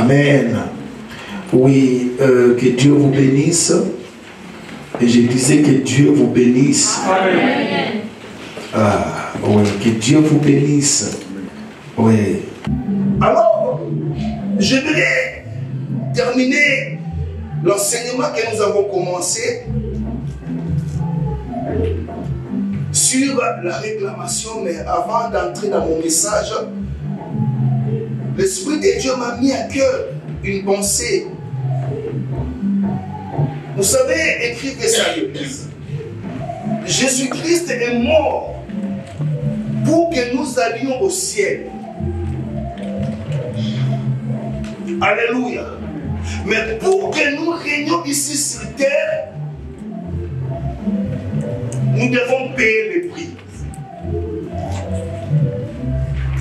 Amen. Oui, que Dieu vous bénisse. Et je disais que Dieu vous bénisse. Amen. Ah, oui, que Dieu vous bénisse. Oui. Alors, je voudrais terminer l'enseignement que nous avons commencé sur la réclamation, mais avant d'entrer dans mon message, l'Esprit de Dieu m'a mis à cœur une pensée. Vous savez, écrivez ça à l'Église. Jésus-Christ est mort pour que nous allions au ciel. Alléluia. Mais pour que nous régnions ici sur terre, nous devons payer le prix.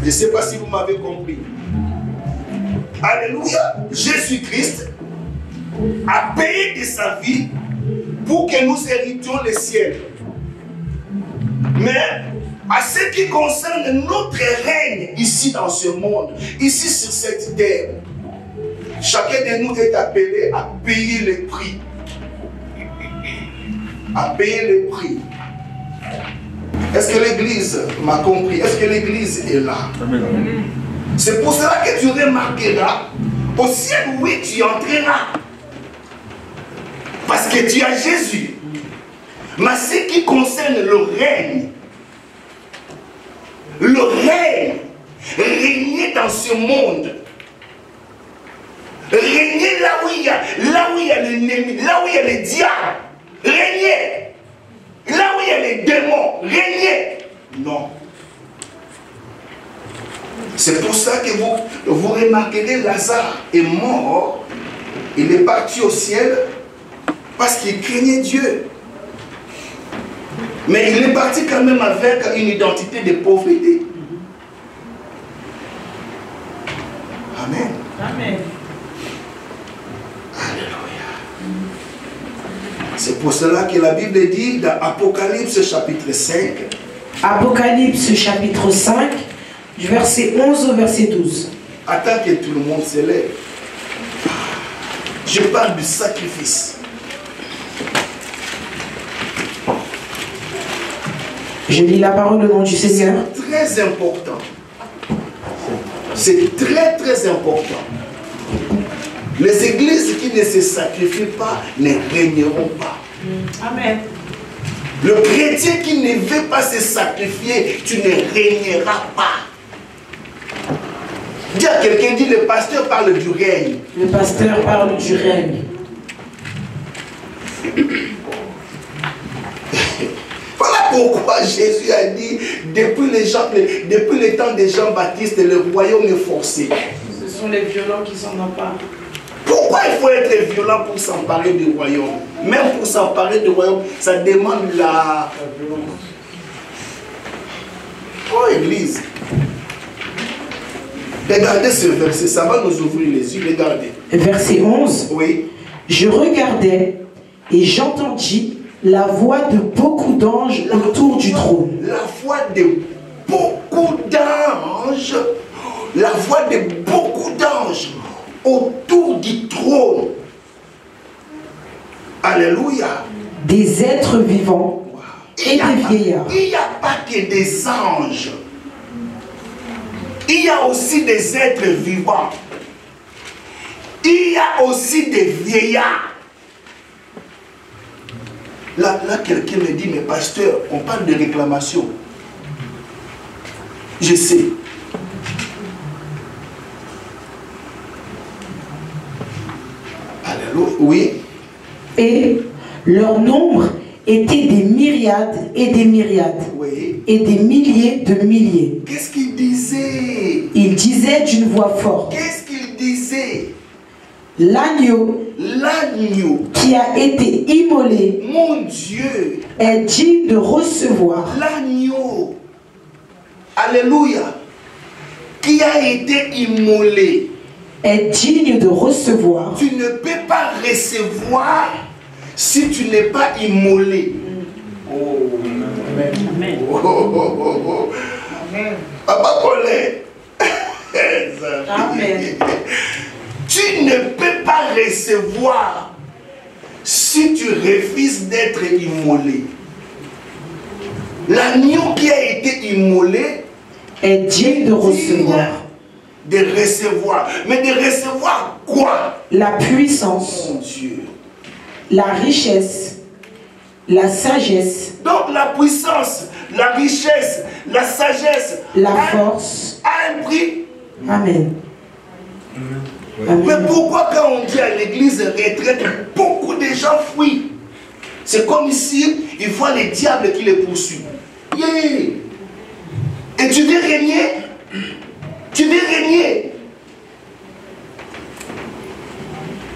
Je ne sais pas si vous m'avez compris. Alléluia. Jésus-Christ a payé de sa vie pour que nous héritions le ciel. Mais à ce qui concerne notre règne ici dans ce monde, ici sur cette terre, chacun de nous est appelé à payer le prix. À payer le prix. Est-ce que l'Église m'a compris? Est-ce que l'Église est là? C'est pour cela que tu remarqueras, au ciel, oui, tu entreras. Parce que tu as Jésus. Mais ce qui concerne le règne, régner dans ce monde, régner là où il y a l'ennemi, là où il y a le diable, régner. Là où il y a les démons, régner. Non. C'est pour ça que vous remarquerez, Lazare est mort. Il est parti au ciel parce qu'il craignait Dieu. Mais il est parti quand même avec une identité de pauvreté. Amen. Amen. Alléluia. C'est pour cela que la Bible dit dans Apocalypse chapitre 5. Apocalypse chapitre 5, du verset 11 au verset 12. Attends que tout le monde se lève. Je parle du sacrifice. Je lis la parole au nom du Seigneur. C'est très important. C'est très très important. Les églises qui ne se sacrifient pas ne régneront pas. Amen. Le chrétien qui ne veut pas se sacrifier, tu ne régneras pas. Dis à quelqu'un, dit le pasteur parle du règne. Le pasteur parle du règne. Voilà pourquoi Jésus a dit, depuis le temps de Jean-Baptiste, le royaume est forcé. Ce sont les violents qui s'en emparent. Pourquoi il faut être violent pour s'emparer du royaume? Même pour s'emparer du royaume, ça demande la violence. Oh, Église. Regardez ce verset, ça va nous ouvrir les yeux. Regardez. Verset 11. Oui. Je regardais et j'entendis la voix de beaucoup d'anges autour du trône. La voix de beaucoup d'anges. La voix de beaucoup d'anges autour du trône. Alléluia. Des êtres vivants et des vieillards. Il n'y a pas que des anges. Il y a aussi des êtres vivants. Il y a aussi des vieillards. Là quelqu'un me dit, mais pasteur, on parle de réclamation. Je sais. Alléluia. Oui. Et leur nombre était des myriades et des myriades. Oui. Et des milliers de milliers. Qu'est-ce qu'il disait? Il disait d'une voix forte. Qu'est-ce qu'il disait? L'agneau qui a été immolé, mon Dieu, est digne de recevoir. L'agneau, alléluia, qui a été immolé, est digne de recevoir. Tu ne peux pas recevoir si tu n'es pas immolé. Oh, amen. Amen. Oh, oh, oh, oh. Amen. Papa Colin. Amen. Tu recevoir si tu refuses d'être immolé. L'agneau qui a été immolé est digne de recevoir. De recevoir. Mais de recevoir quoi? La puissance, Mon Dieu. la richesse, la sagesse, Donc la puissance, la richesse, la sagesse, la force. a un prix. Amen. Mais Amen. pourquoi quand on dit à l'église retraite, beaucoup de gens fuient? C'est comme ici, ils voient les diables qui les poursuivent. Yeah. Et tu veux régner? Tu veux régner?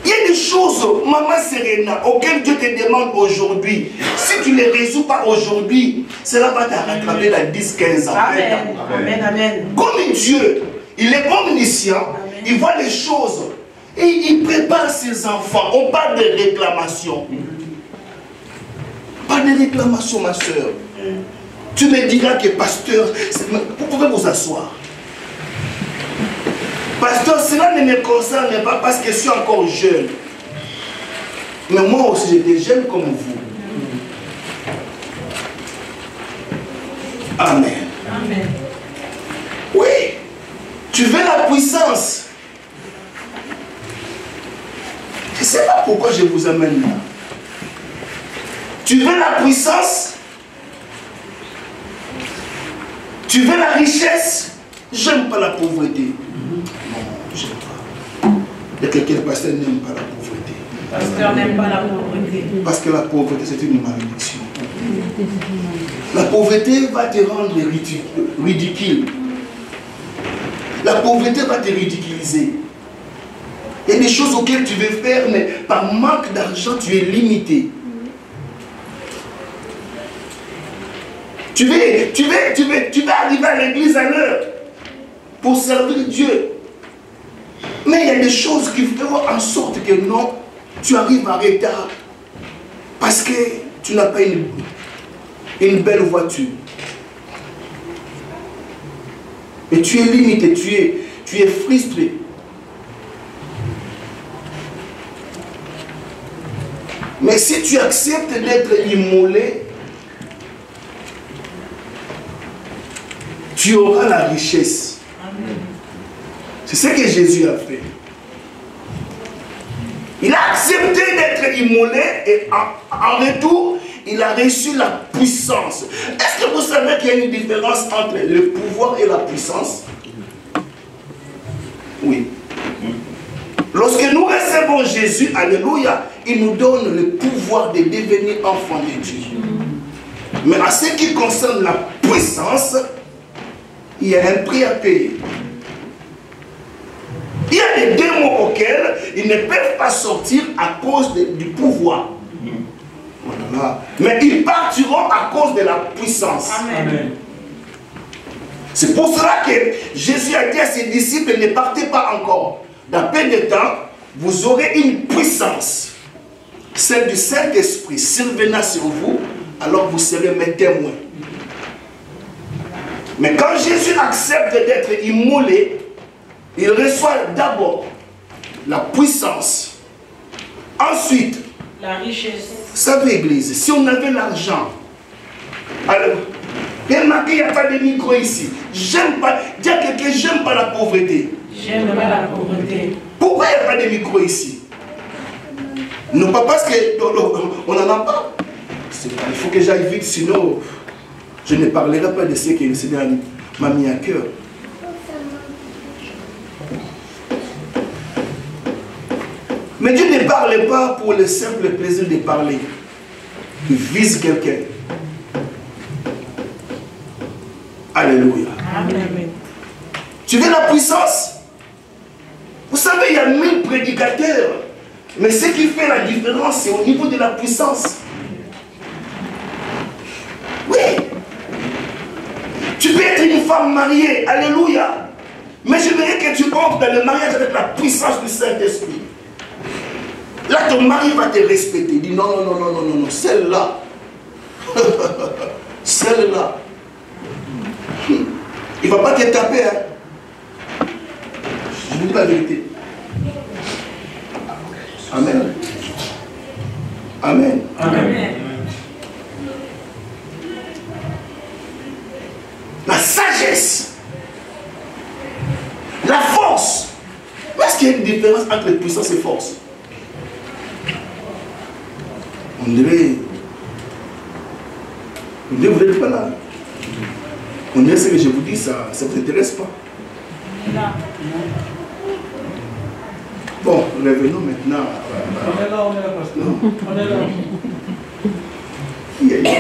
Il y a des choses, Maman Serena, auxquelles Dieu te demande aujourd'hui. Si tu ne les résous pas aujourd'hui, cela va te rattraper dans 10-15 ans. Amen. Amen. Amen. Comme Dieu, il est omniscient, il voit les choses et il prépare ses enfants. On parle de réclamation. Pas de réclamation, ma soeur. Tu me diras que pasteur, vous pouvez vous asseoir. Pasteur, cela ne me concerne pas parce que je suis encore jeune. Mais moi aussi, j'étais jeune comme vous. Amen. Amen. Oui, tu veux la puissance. Je ne sais pas pourquoi je vous amène là. Tu veux la puissance? Tu veux la richesse? J'aime pas la pauvreté. Non, j'aime pas. Il y a quelqu'un, pasteur, n'aime pas la pauvreté. Pasteur n'aime pas la pauvreté. Parce que la pauvreté, c'est une malédiction. La pauvreté va te rendre ridicule. La pauvreté va te ridiculiser. Il y a des choses auxquelles tu veux faire, mais par manque d'argent, tu es limité. Tu veux arriver à l'église à l'heure pour servir Dieu. Mais il y a des choses qui feront en sorte que non, tu arrives en retard parce que tu n'as pas une belle voiture. Et tu es limité, tu es frustré. Mais si tu acceptes d'être immolé, tu auras la richesse. C'est ce que Jésus a fait. Il a accepté d'être immolé et en retour, il a reçu la puissance. Est-ce que vous savez qu'il y a une différence entre le pouvoir et la puissance? Oui. Lorsque nous recevons Jésus, alléluia, il nous donne le pouvoir de devenir enfant de Dieu. Mais à ce qui concerne la puissance, il y a un prix à payer. Il y a des démons auxquels ils ne peuvent pas sortir à cause du pouvoir. Voilà. Mais ils partiront à cause de la puissance. Amen. C'est pour cela que Jésus a dit à ses disciples, ne partez pas encore. Dans peu de temps, vous aurez une puissance, celle du Saint-Esprit, survenant sur vous, alors vous serez mes témoins. Mais quand Jésus accepte d'être immolé, il reçoit d'abord la puissance. Ensuite, la richesse. Vous savez, Église, si on avait l'argent, alors, remarquez, il n'y a pas de micro ici. J'aime pas, dis à quelqu'un, j'aime pas la pauvreté. J'aime pas la pauvreté. Pourquoi il n'y a pas de micro ici? Non, pas parce qu'on n'en a pas. Il faut que j'aille vite, sinon je ne parlerai pas de ce que le Seigneur m'a mis à cœur. Mais Dieu ne parle pas pour le simple plaisir de parler. Il vise quelqu'un. Alléluia. Amen. Tu veux la puissance? Vous savez, il y a 1000 prédicateurs. Mais ce qui fait la différence, c'est au niveau de la puissance. Oui. Tu peux être une femme mariée. Alléluia. Mais je voudrais que tu entres dans le mariage avec la puissance du Saint-Esprit. Là, ton mari va te respecter. Il dit non, non, non, non, non, non, non, celle-là. Celle-là. Il ne va pas te taper. Hein. Je vous dis la vérité. Amen. Amen. Amen. La sagesse, la force. Mais est-ce qu'il y a une différence entre puissance et force? On dirait, vous n'êtes pas là. On dirait ce que je vous dis, ça ne vous intéresse pas. Bon, revenons maintenant. On est là, pasteur. On est là. Qui est là?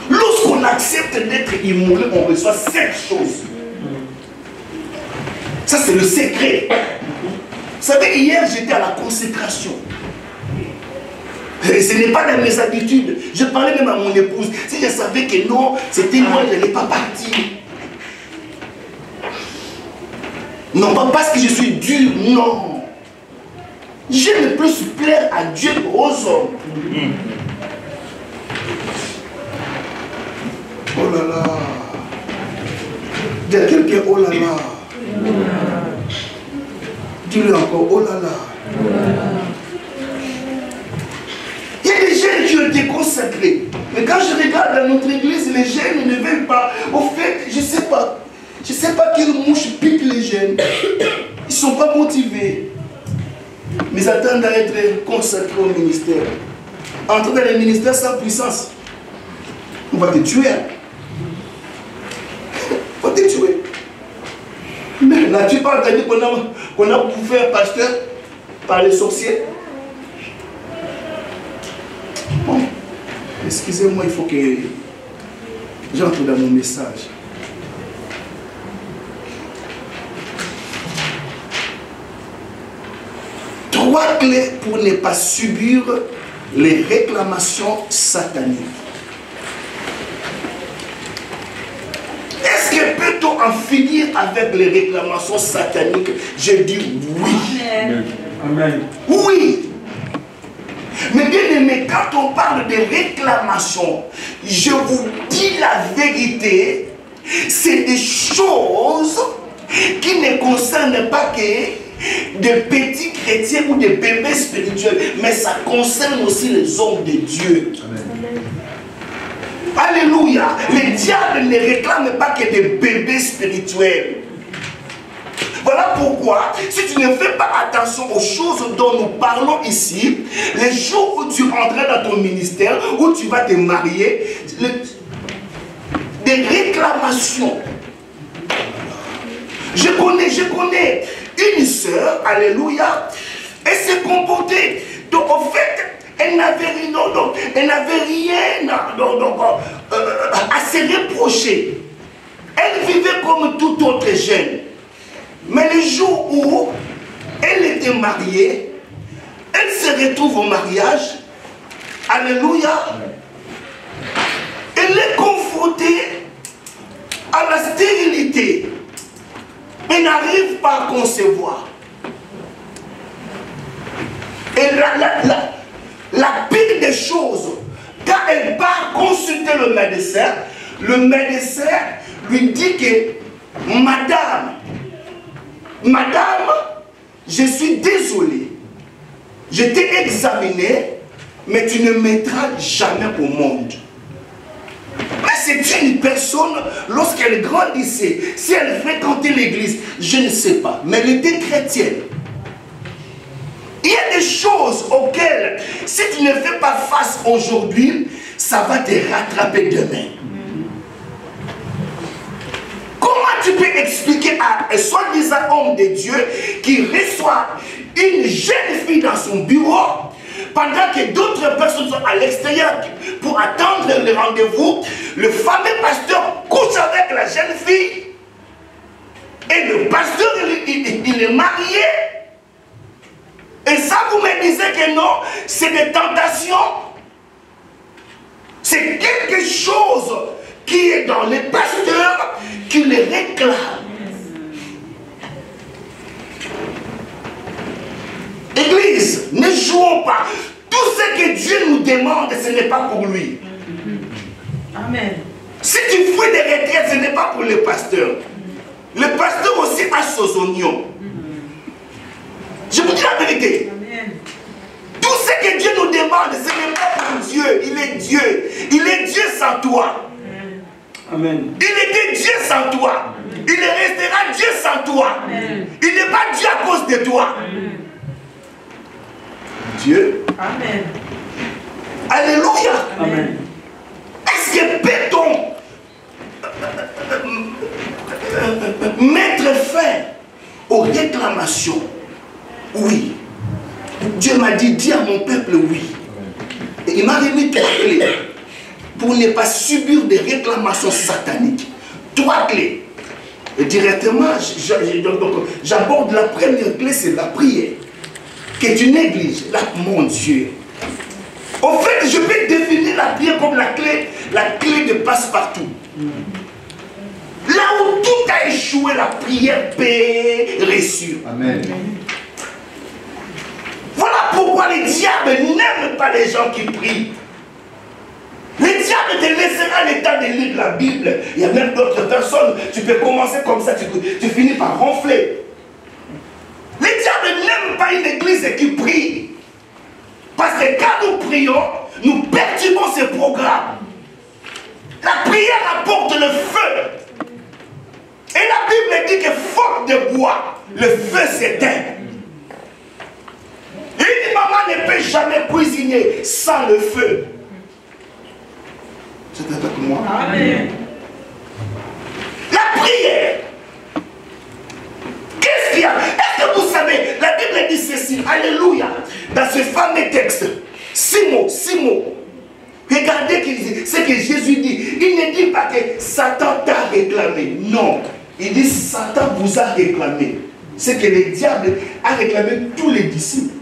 Lorsqu'on accepte d'être immolé, on reçoit 7 choses. Ça, c'est le secret. Vous savez, hier, j'étais à la consécration. Et ce n'est pas dans mes habitudes. Je parlais même à mon épouse. Si je savais que non, c'était moi, je n'allais pas partir. Non, pas parce que je suis dur, non. J'aime plus plaire à Dieu qu'aux hommes. Oh là là. Il y a quelqu'un, oh là là. Dis-le encore, oh là là. Il y a des jeunes qui ont été consacrés. Mais quand je regarde dans notre église, les jeunes ne veulent pas. Au fait, je ne sais pas. Je ne sais pas quelle mouche pique les jeunes. Ils ne sont pas motivés. Mais ils attendent à être consacrés au ministère. Entrer dans le ministère sans puissance. On va te tuer. On va te tuer. Mais n'as-tu pas entendu qu'on a bouffé un pasteur par les sorciers? Bon, excusez-moi, il faut que j'entre dans mon message. Trois clés pour ne pas subir les réclamations sataniques. Est-ce que peut-on en finir avec les réclamations sataniques? Je dis oui. Amen. Amen. Oui. Mais bien aimé, quand on parle de réclamations, je vous dis la vérité, c'est des choses qui ne concernent pas que des petits chrétiens ou des bébés spirituels, mais ça concerne aussi les hommes de Dieu. Amen. Alléluia. Le diable ne réclame pas que des bébés spirituels. Voilà pourquoi, si tu ne fais pas attention aux choses dont nous parlons ici, les jours où tu entreras dans ton ministère, où tu vas te marier, des réclamations. Je connais une sœur, alléluia, elle s'est comportée. Donc en fait, elle n'avait rien à se reprocher. Elle vivait comme tout autre jeune. Mais le jour où elle était mariée, elle se retrouve au mariage, alléluia, elle est confrontée à la stérilité. Elle n'arrive pas à concevoir. Et la pire des choses, quand elle part consulter le médecin lui dit que Madame, je suis désolé. Je t'ai examiné, mais tu ne mettras jamais au monde. Mais c'est une personne, lorsqu'elle grandissait, si elle fréquentait l'église, je ne sais pas, mais elle était chrétienne. Il y a des choses auxquelles, si tu ne fais pas face aujourd'hui, ça va te rattraper demain. Comment tu peux expliquer à un soi-disant homme de Dieu qui reçoit une jeune fille dans son bureau pendant que d'autres personnes sont à l'extérieur pour attendre le rendez-vous, le fameux pasteur couche avec la jeune fille et le pasteur il est marié? Et ça vous me disiez que non, c'est des tentations. C'est quelque chose qui est dans les pasteurs qui les réclament. Église, ne jouons pas. Tout ce que Dieu nous demande, ce n'est pas pour lui. Amen. Si tu fouilles des retraites, ce n'est pas pour le pasteur. Le pasteur aussi a ses oignons. vérité. Tout ce que Dieu nous demande, ce n'est pas pour Dieu. Il est Dieu. Il est Dieu sans toi. Amen. Il était Dieu sans toi. Il restera Dieu sans toi. Il n'est pas Dieu à cause de toi. Dieu. Amen. Alléluia. Amen. Est-ce que peut-on mettre fin aux réclamations? Oui. Dieu m'a dit, dis à mon peuple oui. Et il m'a remis 3 clés pour ne pas subir des réclamations sataniques. 3 clés. Et directement, j'aborde la première clé, c'est la prière. Que tu négliges. Là, mon Dieu. En fait, je vais définir la prière comme la clé de passe-partout. Là où tout a échoué, la prière peut réussir. Amen. Voilà pourquoi les diables n'aiment pas les gens qui prient. Les diables te laissera l'état de lire la Bible. Il y a même d'autres personnes, tu peux commencer comme ça, tu finis par ronfler. Les diables n'aiment pas une église qui prie. Parce que quand nous prions, nous perturbons ce programme. La prière apporte le feu. Et la Bible dit que faute de bois, le feu s'éteint. Une maman ne peut jamais cuisiner sans le feu. C'est avec moi. Amen. La prière. Qu'est-ce qu'il y a? Est-ce que vous savez, la Bible dit ceci, alléluia, dans ce fameux texte, 6 mots. Regardez ce que Jésus dit. Il ne dit pas que Satan t'a réclamé. Non. Il dit Satan vous a réclamé. C'est que le diable a réclamé tous les disciples.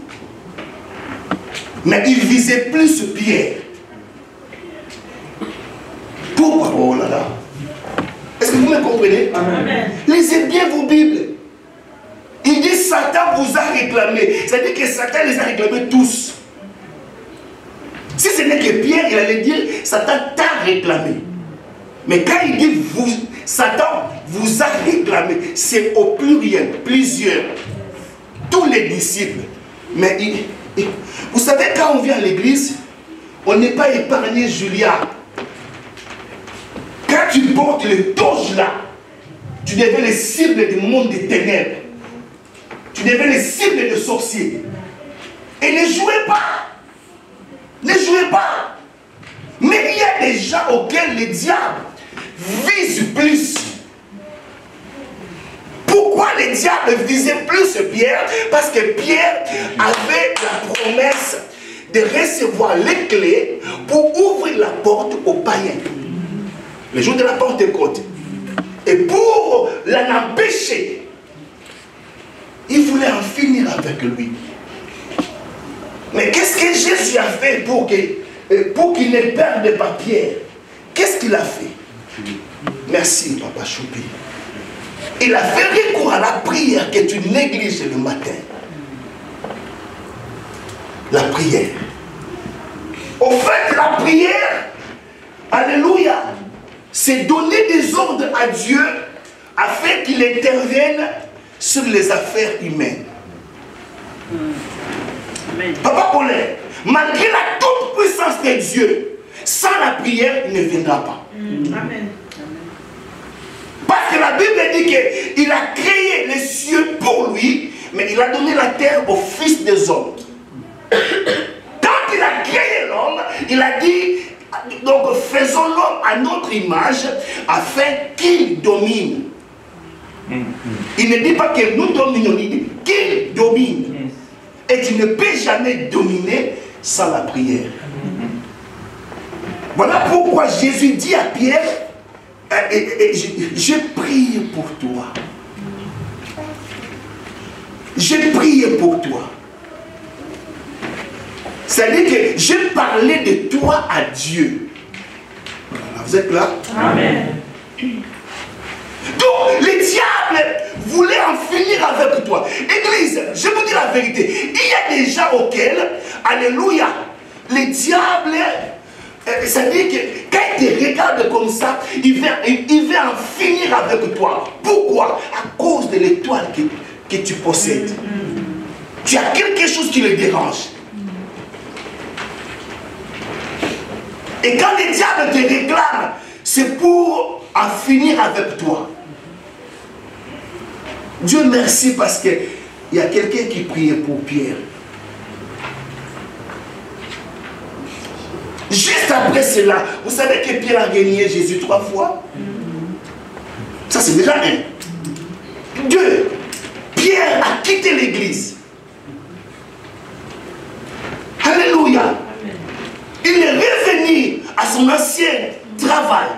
Mais il visait plus Pierre. Pourquoi? Oh là là. Est-ce que vous me comprenez? Amen. Lisez bien vos Bibles. Il dit Satan vous a réclamé. C'est-à-dire que Satan les a réclamés tous. Si ce n'est que Pierre, il allait dire Satan t'a réclamé. Mais quand il dit Satan vous a réclamé, c'est au pluriel, plusieurs. Tous les disciples. Mais vous savez, quand on vient à l'église, on n'est pas épargné, Julia. Quand tu portes le toge là, tu deviens le cible du monde des ténèbres. Tu deviens le cible de sorciers. Et ne jouez pas. Ne jouez pas. Mais il y a des gens auxquels le diable vise plus. Pourquoi le diable visait plus Pierre? Parce que Pierre avait la promesse de recevoir les clés pour ouvrir la porte aux païens. Le jour de la Pentecôte. Et pour l'en empêcher, il voulait en finir avec lui. Mais qu'est-ce que Jésus a fait pour qu'il ne perde pas Pierre? Qu'est-ce qu'il a fait? Merci, Papa Choupi. Il a fait recours à la prière que tu négliges le matin. La prière. Au fait, la prière, alléluia, c'est donner des ordres à Dieu afin qu'il intervienne sur les affaires humaines. Amen. Papa Paulin, malgré la toute puissance de Dieu, sans la prière, il ne viendra pas. Amen. Parce que la Bible dit qu'il a créé les cieux pour lui, mais il a donné la terre au Fils des hommes. Quand il a créé l'homme, il a dit, donc faisons l'homme à notre image, afin qu'il domine. Il ne dit pas que nous dominions, il dit qu'il domine. Et tu ne peux jamais dominer sans la prière. Voilà pourquoi Jésus dit à Pierre, je prie pour toi. Je prie pour toi. C'est-à-dire que j'ai parlé de toi à Dieu. Voilà, vous êtes là? Amen. Donc, le diable voulait en finir avec toi. Église, je vous dis la vérité. Il y a des gens auxquels, alléluia, le diable, c'est-à-dire que quand il te regarde comme ça, il veut en finir avec toi. Pourquoi? À cause de l'étoile que tu possèdes. tu as quelque chose qui le dérange. Et quand le diable te réclame, c'est pour en finir avec toi. Dieu merci parce qu'il y a quelqu'un qui priait pour Pierre. Juste après cela, vous savez que Pierre a gagné Jésus 3 fois. Ça c'est déjà un. 2. Pierre a quitté l'église. Alléluia. Il est revenu à son ancien travail.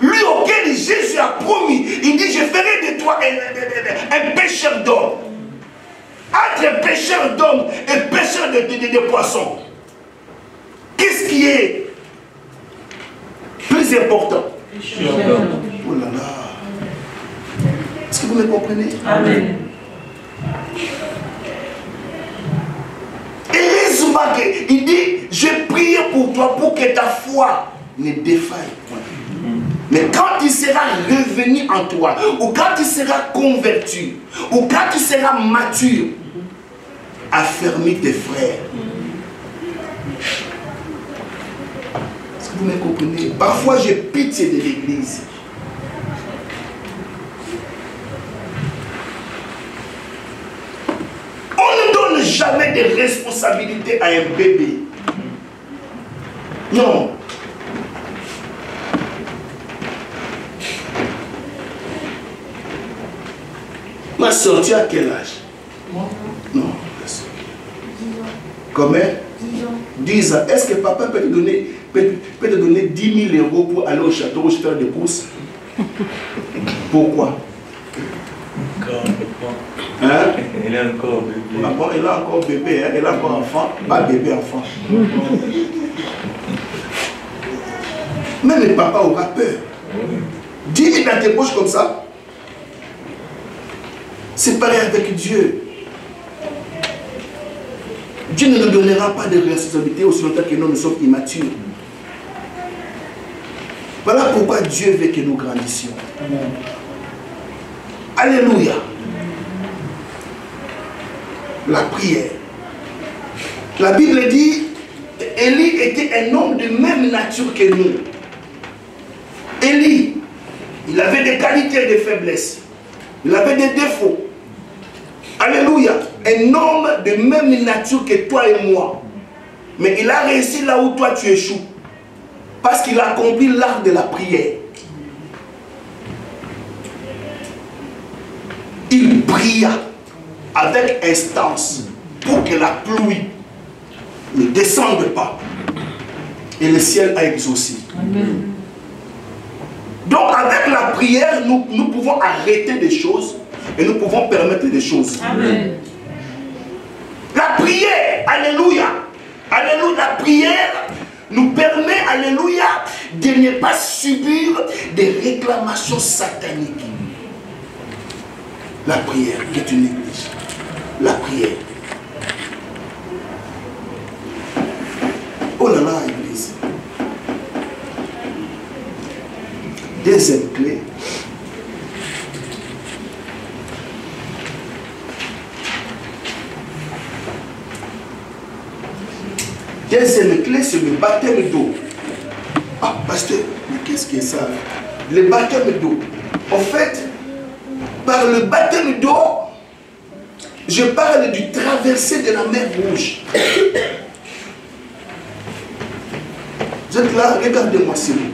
Lui auquel Jésus a promis. Il dit, je ferai de toi un pêcheur d'hommes. Entre pêcheur d'hommes et pêcheur de poissons. Qu'est-ce qui est plus important? Oh là là. Est-ce que vous me comprenez? Amen. Et heureusement qu'il dit, je prie pour toi pour que ta foi ne défaille point. Mais quand tu seras revenu en toi, ou quand tu seras converti, ou quand tu seras mature, affermis tes frères. Est-ce que vous me comprenez? Parfois j'ai pitié de l'église. On ne donne jamais de responsabilité à un bébé. Non. Ma soeur, tu as quel âge? Non. Combien? 10 ans. Est-ce que papa peut te donner 10 000 euros pour aller au château rouge faire des courses? Pourquoi? Hein? Elle est encore bébé. Ah bon, elle est encore bébé, hein? Elle est encore enfant. Pas bébé, enfant. Même le papa aura peur. 10 000 dans tes poches comme ça. C'est pareil avec Dieu. Dieu ne nous donnera pas de responsabilité aussi longtemps que nous sommes immatures. Voilà pourquoi Dieu veut que nous grandissions. Alléluia. La prière. La Bible dit, Élie était un homme de même nature que nous. Élie, il avait des qualités et des faiblesses. Il avait des défauts. Alléluia. Un homme de même nature que toi et moi. Mais il a réussi là où toi tu échoues. Parce qu'il a accompli l'art de la prière. Il pria avec instance pour que la pluie ne descende pas. Et le ciel a exaucé. Amen. Donc avec la prière, nous pouvons arrêter des choses et nous pouvons permettre des choses. Amen. La prière, alléluia, alléluia, la prière nous permet, alléluia, de ne pas subir des réclamations sataniques. La prière qui est une église. La prière. Oh là là, église. Deuxième clé. Deuxième clé, c'est le baptême d'eau. Ah, pasteur, mais qu'est-ce que c'est ça? Le baptême d'eau. En fait, par le baptême d'eau, je parle du traversée de la mer Rouge. Vous êtes là? Regardez-moi s'il vous plaît.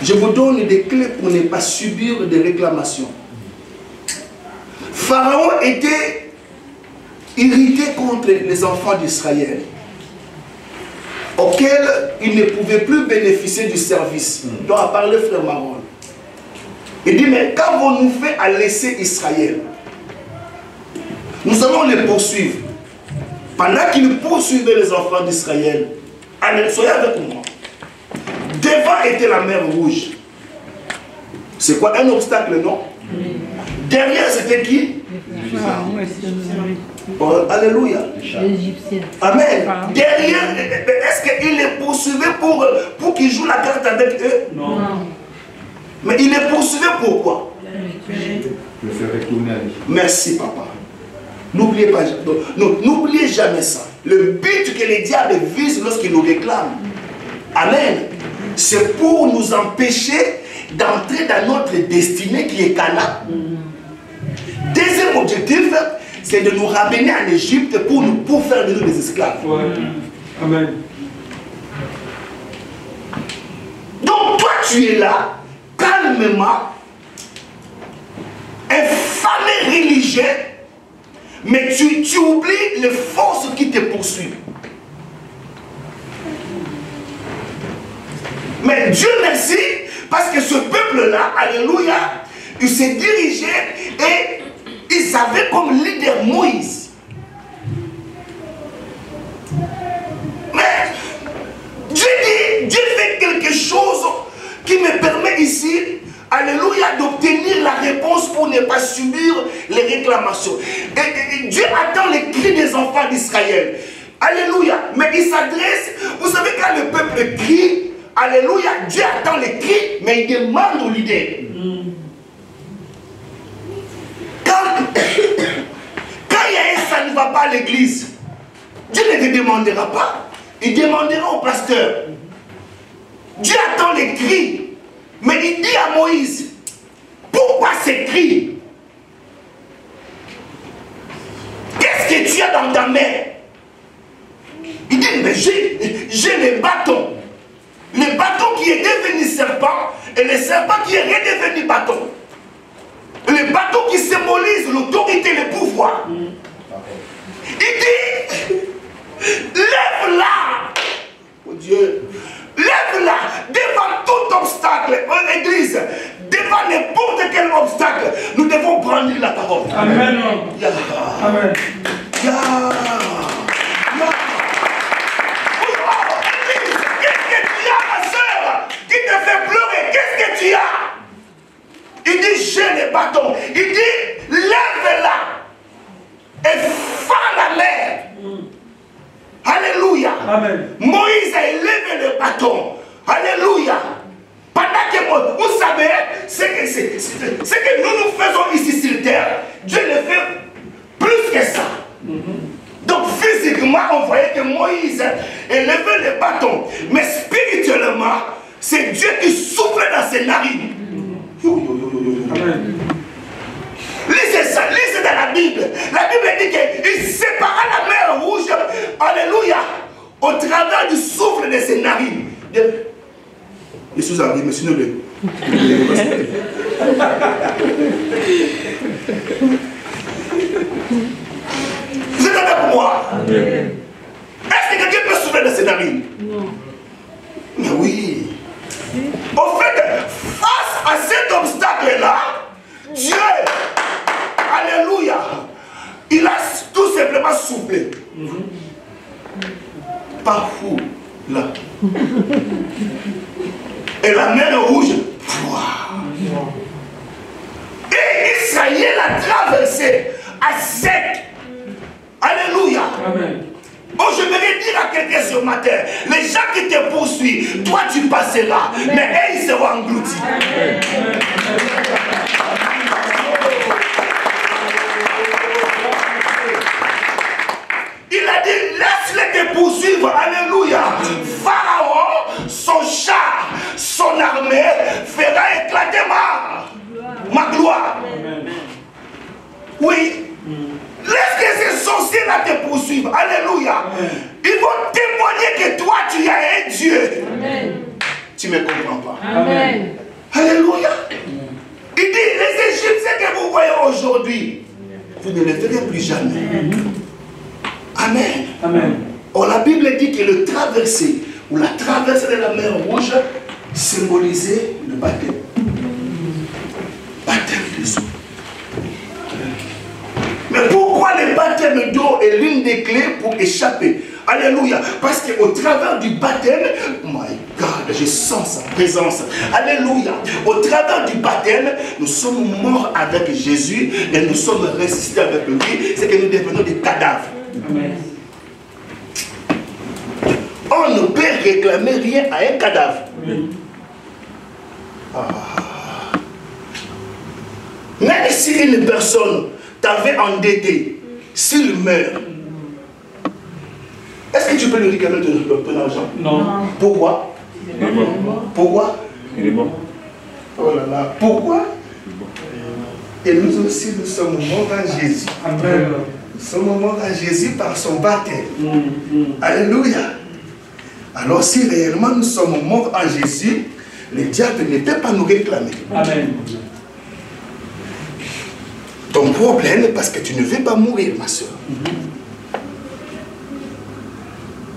Je vous donne des clés pour ne pas subir des réclamations. Pharaon était irrité contre les enfants d'Israël, auxquels il ne pouvait plus bénéficier du service. Donc a parlé frère Maron. Il dit, mais qu'avons-nous fait à laisser Israël? Nous allons les poursuivre. Pendant qu'ils poursuivaient les enfants d'Israël, allez, soyez avec moi. Devant était la mer Rouge. C'est quoi? Un obstacle, non? Derrière, c'était qui? Oh, alléluia. Amen. Derrière, est-ce qu'il les poursuivait pour qu'ils jouent la carte avec eux? Non. Mais il les poursuivait pourquoi? Le faire retourner à l'Égypte. Merci, papa. N'oubliez pas, n'oubliez jamais ça. Le but que les diables visent lorsqu'ils nous réclament, amen, c'est pour nous empêcher d'entrer dans notre destinée qui est Canaan. Deuxième objectif, c'est de nous ramener en Égypte pour faire de nous des esclaves. Ouais. Amen. Donc toi tu es là, calmement, infamé religieux, mais tu oublies les forces qui te poursuivent. Mais Dieu merci, parce que ce peuple-là, alléluia, il s'est dirigé et ils avaient comme leader Moïse. Mais Dieu fait quelque chose qui me permet ici, alléluia, d'obtenir la réponse pour ne pas subir les réclamations. Et Dieu attend les cris des enfants d'Israël. Alléluia. Mais il s'adresse, vous savez, quand le peuple crie, alléluia, Dieu attend les cris, mais il demande au leader. Quand il y a un ça ne va pas à l'église, Dieu ne te demandera pas. Il demandera au pasteur. Dieu attend les cris. Mais il dit à Moïse, pourquoi ces cris? Qu'est-ce que tu as dans ta main? Il dit, mais j'ai les bâtons. Le bâton qui est devenu serpent et le serpent qui est redevenu bâton. Le bâton qui symbolise l'autorité et le pouvoir. Il dit, lève-la. Oh Dieu. Lève-la devant tout obstacle. En église, devant n'importe quel obstacle, nous devons brandir la parole. Amen. Yeah. Amen. Yeah. Yeah. Qu'est-ce que tu as, ma soeur, qui te fait pleurer? Qu'est-ce que tu as? Il dit, j'ai les bâtons. Il dit, lève-la et fends la mer. Alléluia. Amen. Moïse a élevé le bâton. Alléluia. Pendant que moi, vous savez, ce que nous faisons ici sur terre, Dieu le fait plus que ça. Donc physiquement, on voyait que Moïse élevait le bâton. Mais spirituellement, c'est Dieu qui souffle dans ses narines. Amen. Lisez ça, lisez dans la Bible. La Bible dit qu'il sépara la mer rouge, alléluia, au travers du souffle de ses narines. Je suis arrivé, mais sinon vous êtes avec moi? Est-ce que quelqu'un peut souffler de ses narines? Non. Mais oui. Au fait, face à cet obstacle-là, Dieu, alléluia, il a tout simplement soufflé. Partout, là. Et la mer rouge, et Israël a traversé à sec. Alléluia. Amen. Bon, je voudrais dire à quelqu'un ce matin, les gens qui te poursuivent, toi tu passeras, mais eux ils seront engloutis. Il a dit, laisse-les te poursuivre, alléluia. Pharaon, son char, son armée fera éclater ma gloire. Oui. Laisse que ces sorciers-là te poursuivent. Alléluia. Ils vont témoigner que toi, tu as un Dieu. Amen. Tu ne me comprends pas. Amen. Alléluia. Il dit, les Égyptiens que vous voyez aujourd'hui, vous ne les verrez plus jamais. Amen. Amen. Or, la Bible dit que le traversée, ou la traversée de la mer Rouge, symbolisait le baptême. Baptême des eaux. Mais pourquoi le baptême d'eau est l'une des clés pour échapper? Alléluia. Parce qu'au travers du baptême, oh my God, je sens sa présence. Alléluia. Au travers du baptême, nous sommes morts avec Jésus et nous sommes ressuscités avec lui. C'est que nous devenons des cadavres. Amen. On ne peut réclamer rien à un cadavre. Même si une personne t'avait endetté, s'il meurt, est-ce que tu peux lui réclamer ton argent? Non. Pourquoi? Il est mort. Pourquoi? Il est mort. Oh là là, pourquoi? Et nous aussi, nous sommes morts en Jésus. Amen. Nous sommes morts en Jésus par son baptême. Alléluia. Alors si réellement nous sommes morts en Jésus, le diable ne peut pas nous réclamer. Amen. Ton problème est parce que tu ne veux pas mourir, ma soeur.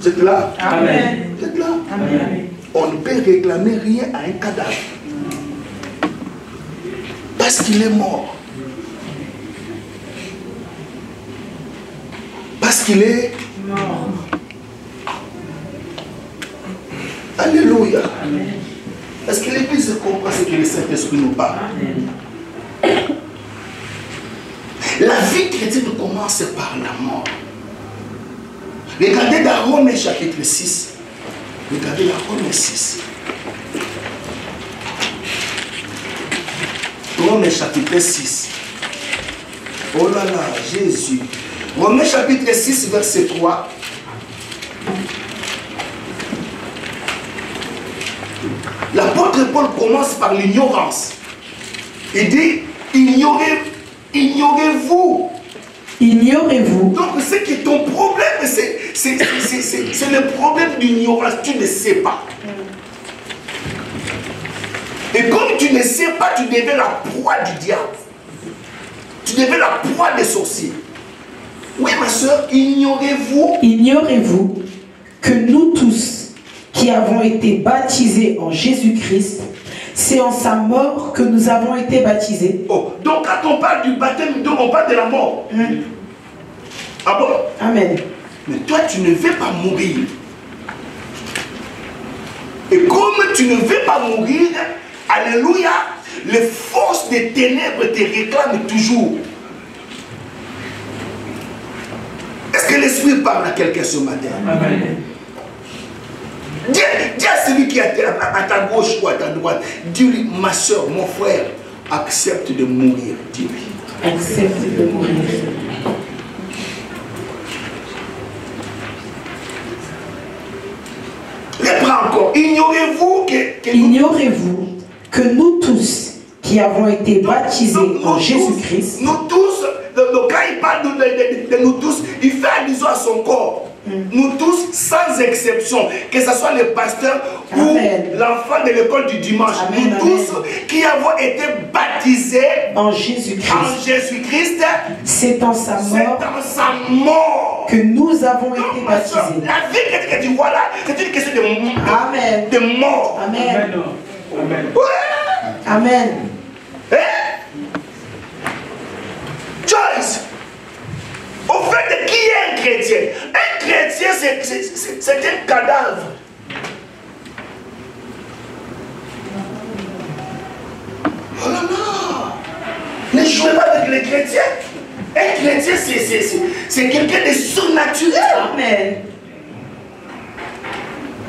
Vous êtes là? Amen. Vous êtes là? Amen. On ne peut réclamer rien à un cadavre. Parce qu'il est mort. Parce qu'il est Mort. Alléluia. Est-ce que l'Église comprend ce que le Saint-Esprit nous parle? La vie chrétienne commence par la mort. Regardez dans Romains chapitre 6. Regardez dans Romains 6. Romains chapitre 6. Oh là là, Jésus. Romains chapitre 6, verset 3. L'apôtre Paul commence par l'ignorance. Il dit, ignorez-vous. Ignorez-vous. Donc c'est que ton problème, c'est le problème d'ignorance. Tu ne sais pas. Et comme tu ne sais pas, tu deviens la proie du diable. Tu deviens la proie des sorciers. Oui, ma soeur, ignorez-vous. Ignorez-vous que nous tous qui avons été baptisés en Jésus-Christ, c'est en sa mort que nous avons été baptisés. Oh, donc quand on parle du baptême, donc on parle de la mort. Ah bon? Amen. Mais toi, tu ne veux pas mourir. Et comme tu ne veux pas mourir, alléluia, les forces des ténèbres te réclament toujours. Est-ce que l'Esprit parle à quelqu'un ce matin? Amen. Dis à celui qui est à ta gauche ou à ta droite, dis-lui, ma soeur, mon frère, accepte de mourir. Dis-lui. Accepte de mourir. Reprends encore. Ignorez-vous que nous... Ignorez-vous que nous tous qui avons été baptisés en Jésus-Christ, Nous tous, quand il parle de nous tous, il fait allusion à son corps. Nous tous, sans exception, que ce soit le pasteur Amen. ou l'enfant de l'école du dimanche, Amen, nous amen. tous qui avons été baptisés en Jésus-Christ, en Jésus-Christ, c'est en sa c'est mort dans sa mort. que nous avons été Donc, ma soeur, baptisés. la vie que tu vois là, c'est une question Amen. de mort. Amen. Amen. Amen. Ouais. Amen. Hein? Joyce, au fait de qui est un chrétien? Un chrétien, c'est un cadavre. Oh là là! Ne jouez pas avec les chrétiens. Un chrétien, c'est quelqu'un de surnaturel. Amen.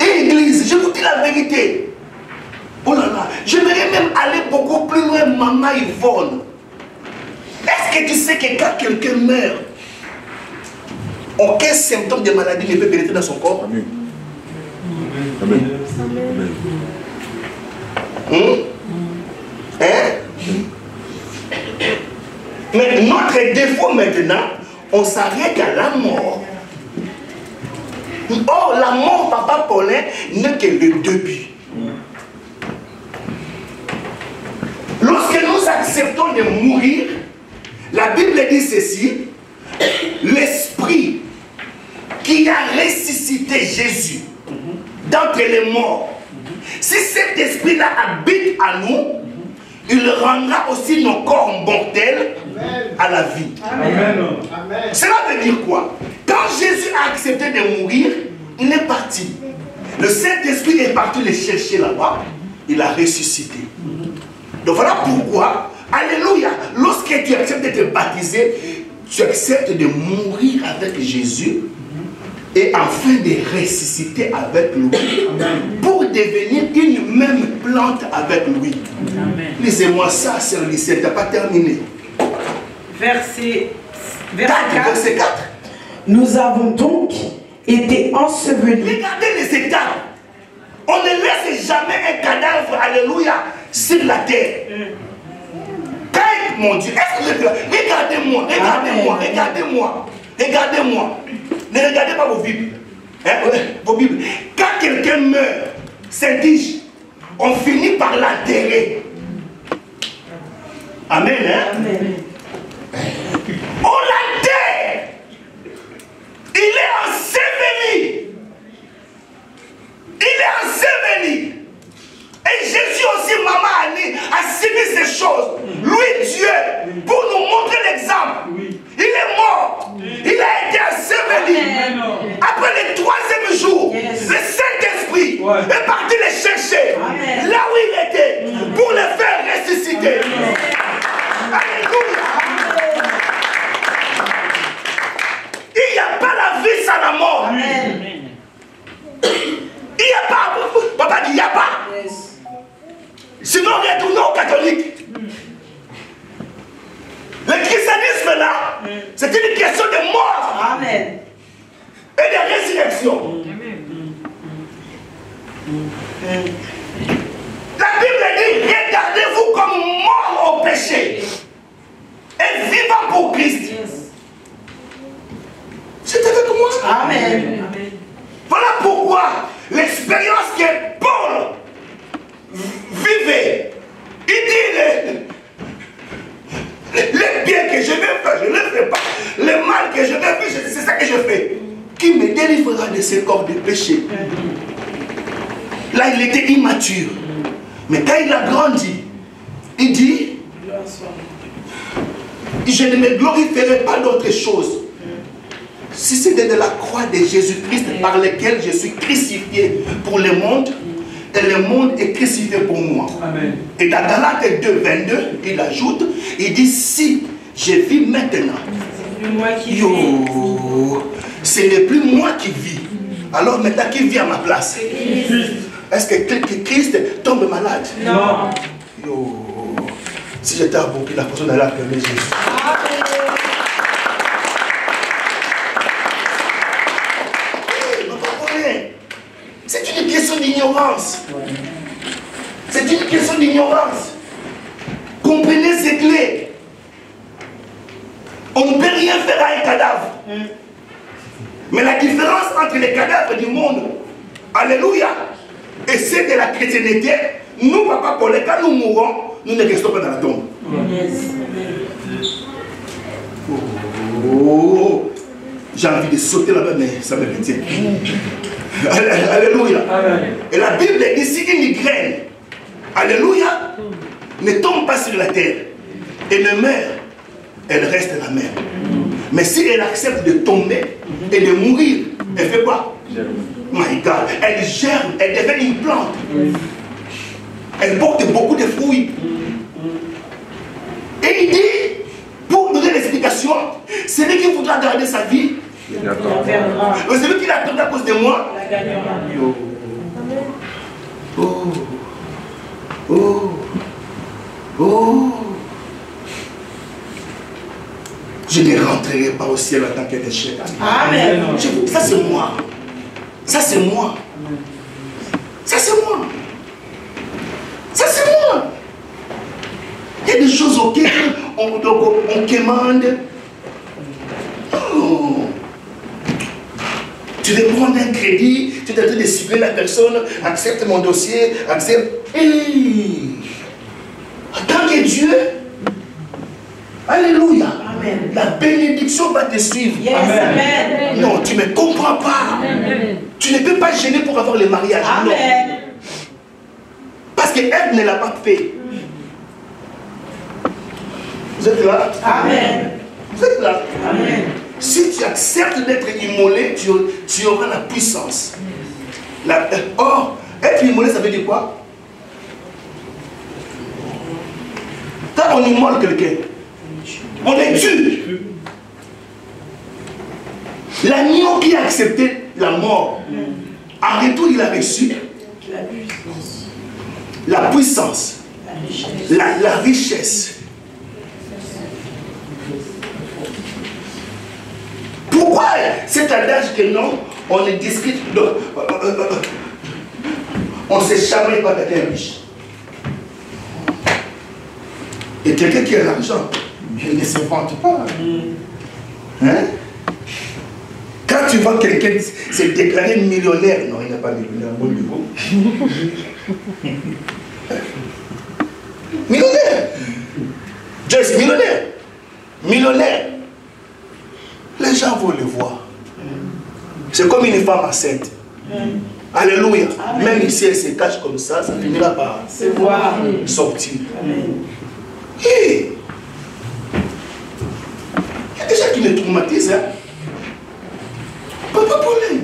Et l'église, je vous dis la vérité. Oh là là, j'aimerais même aller beaucoup plus loin, maman Yvonne. Est-ce que tu sais que quand quelqu'un meurt, aucun symptôme de maladie ne peut pénétrer dans son corps? Amen. Amen. Amen. Hein? Mais notre défaut maintenant, on s'arrête à la mort. Or, la mort, papa Paulin, n'est que le début. Lorsque nous acceptons de mourir, la Bible dit ceci, l'Esprit qui a ressuscité Jésus d'entre les morts, si cet esprit-là habite à nous, il rendra aussi nos corps mortels à la vie. Amen. Cela veut dire quoi? Quand Jésus a accepté de mourir, il est parti. Le Saint-Esprit est parti le chercher là-bas. Il a ressuscité. Donc voilà pourquoi, alléluia, lorsque tu acceptes d'être baptisé, tu acceptes de mourir avec Jésus et enfin de ressusciter avec lui pour devenir une même plante avec lui. Amen. Lisez-moi ça, sœur Lycée, tu n'as pas terminé. Verset Verset 4. Nous avons donc été ensevelis. Regardez les étapes. On ne laisse jamais un cadavre, alléluia, sur la terre. Quand, mon Dieu, est-ce que regardez-moi, regardez-moi, regardez-moi, regardez-moi. Ne regardez pas vos Bibles. Hein, vos Bibles. Quand quelqu'un meurt, s'indige, on finit par l'enterrer. Amen, hein? Amen. On l'enterre. Il est enseveli. Il est enseveli. Et Jésus aussi, maman Annie, a subi ces choses. Lui, Dieu, pour nous montrer l'exemple. Il est mort. Il a été enseveli. Après le 3e jour, le Saint-Esprit est parti le chercher. Amen. Là où il était, pour le faire ressusciter. Alléluia. Il n'y a pas la vie sans la mort. Amen. Il n'y a pas. Papa dit il n'y a pas. Sinon, retournons aux catholiques. Le christianisme là, c'est une question de mort. Amen. Et de résurrection. La Bible dit regardez-vous comme mort au péché et vivant pour Christ. C'est avec moi. Amen. Voilà pourquoi l'expérience que Paul vivait, il dit le bien que je vais faire, je ne le fais pas. Le mal que je vais faire, c'est ça que je fais. Qui me délivrera de ce corps de péché? Là, il était immature. Mais quand il a grandi, il dit, je ne me glorifierai pas d'autre chose. Si c'était de la croix de Jésus-Christ par laquelle je suis crucifié pour le monde, et le monde est crucifié pour moi. Amen. Et dans Galates 2, 22, il ajoute, il dit, si je vis maintenant, ce n'est plus moi qui vis. Alors maintenant, qui vit à ma place? Est-ce que Christ tombe malade? Non. Si j'étais à Burkina Faso, d'aller appeler Jésus. C'est une question d'ignorance. C'est une question d'ignorance. Comprenez ces clés. On ne peut rien faire à un cadavre. Mais la différence entre les cadavres du monde, alléluia, et celle de la chrétienté, nous, papa Paul, quand nous mourons, nous ne restons pas dans la tombe. Oh, j'ai envie de sauter là-bas, mais ça me retient. Alléluia. Amen. Et la Bible dit si une graine, alléluia, ne tombe pas sur la terre et ne meurt, elle reste la même. Mais si elle accepte de tomber et de mourir, elle fait quoi? My God, elle germe, elle devient une plante. Elle porte beaucoup de fruits. Et il dit, pour donner l'explication, celui qui voudra garder sa vie, celui qui l'a perdu à cause de moi, je ne rentrerai pas au ciel en tant que déchet. Amen. Ça c'est moi. Ça c'est moi. Ça c'est moi. Ça c'est moi. Il y a des choses auxquelles on commande. Oh. Tu veux prendre un crédit, tu es en train de cibler la personne, accepte mon dossier, accepte. Hey. En tant que Dieu, alléluia. Amen. La bénédiction va te suivre. Yes. Amen. Non, tu ne me comprends pas. Amen. Tu ne peux pas gêner pour avoir le mariage. Amen. Non. Parce qu'elle ne l'a pas fait. Vous êtes là? Amen. Vous êtes là? Amen. Si tu acceptes d'être immolé, tu auras la puissance. Or, être immolé, ça veut dire quoi? Quand on immole quelqu'un, on est tue. L'agneau qui a accepté la mort, en retour, il a reçu la puissance, la richesse. cet adage que non, on ne discute, on ne se chamaille pas quelqu'un riche. Et quelqu'un qui a l'argent, il ne se vante pas. Hein? Quand tu vois quelqu'un se déclarer millionnaire, non, il n'est pas millionnaire, bon niveau. Millionnaire. Joyce, millionnaire. Millionnaire. Les gens vont le voir. C'est comme une femme enceinte. Alléluia. Même ici, elle se cache comme ça finira par se voir sortir. Hey. Il y a des gens qui me traumatisent. Hein? Papa Paulin.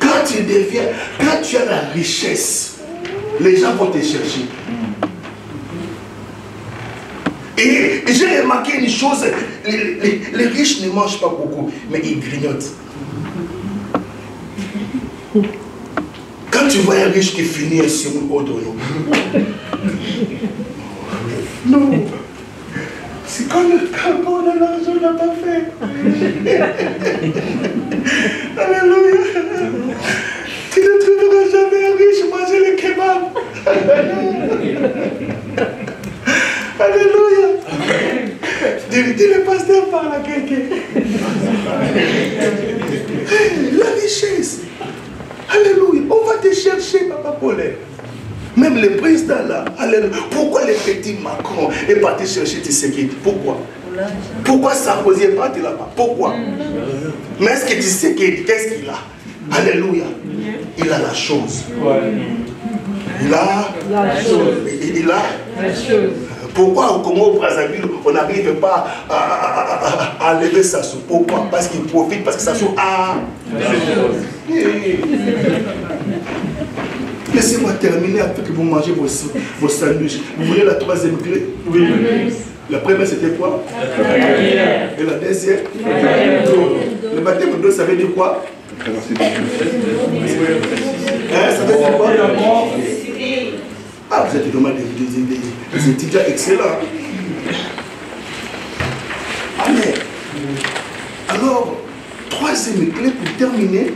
Quand tu as la richesse, les gens vont te chercher. Et j'ai remarqué une chose, les riches ne mangent pas beaucoup, mais ils grignotent. Quand tu vois un riche qui finit sur une autre, non. C'est quand on a l'argent, on n'a pas fait. Alléluia. Tu ne trouveras jamais un riche manger les kebabs. Alléluia. Dis le pasteur parle à quelqu'un. La richesse. Alléluia. On va te chercher, Papa Paulin. Même le président là, alléluia. Pourquoi le petit Macron est parti chercher Tshisekedi? Pourquoi? Pourquoi Sarkozy est parti là-bas? Pourquoi? Mais est-ce que Tshisekedi, qu'est-ce qu'il a? Alléluia. Il a la chose. Il a la chose. Il a la chose. Pourquoi au Congo Brazzaville, on n'arrive pas à enlever Sassou? Pourquoi? Parce qu'il profite, parce que Sassou a la chose. Laissez-moi terminer afin que vous mangez vos sandwichs. Vous voulez la troisième clé? Oui. La première c'était quoi? Et la deuxième? Le baptême d'eau, ça veut dire quoi? Ça veut dire quoi? Ah, vous êtes vraiment des étudiants excellents. Amen. Alors, troisième clé pour terminer,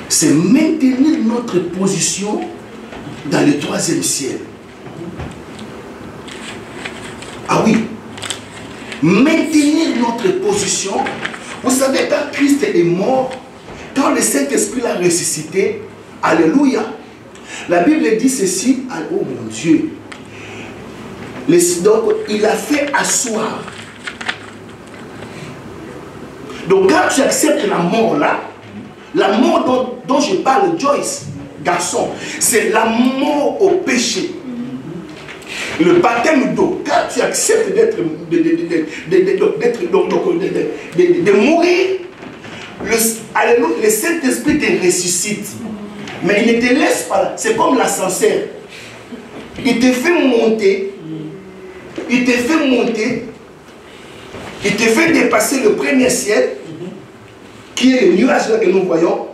c'est maintenir notre position dans le troisième ciel. Ah oui, maintenir notre position. Vous savez, quand Christ est mort, quand le Saint-Esprit l'a ressuscité, alléluia, la Bible dit ceci, oh mon Dieu, donc il a fait asseoir. Donc quand tu acceptes la mort là, la mort dont je parle, Joyce, garçon, c'est la mort au péché. Le baptême d'eau, quand tu acceptes de mourir, le Saint-Esprit te ressuscite. Mais il ne te laisse pas là. C'est comme l'ascenseur. Il te fait monter. Il te fait monter. Il te fait dépasser le premier ciel, qui est le nuage là que nous voyons.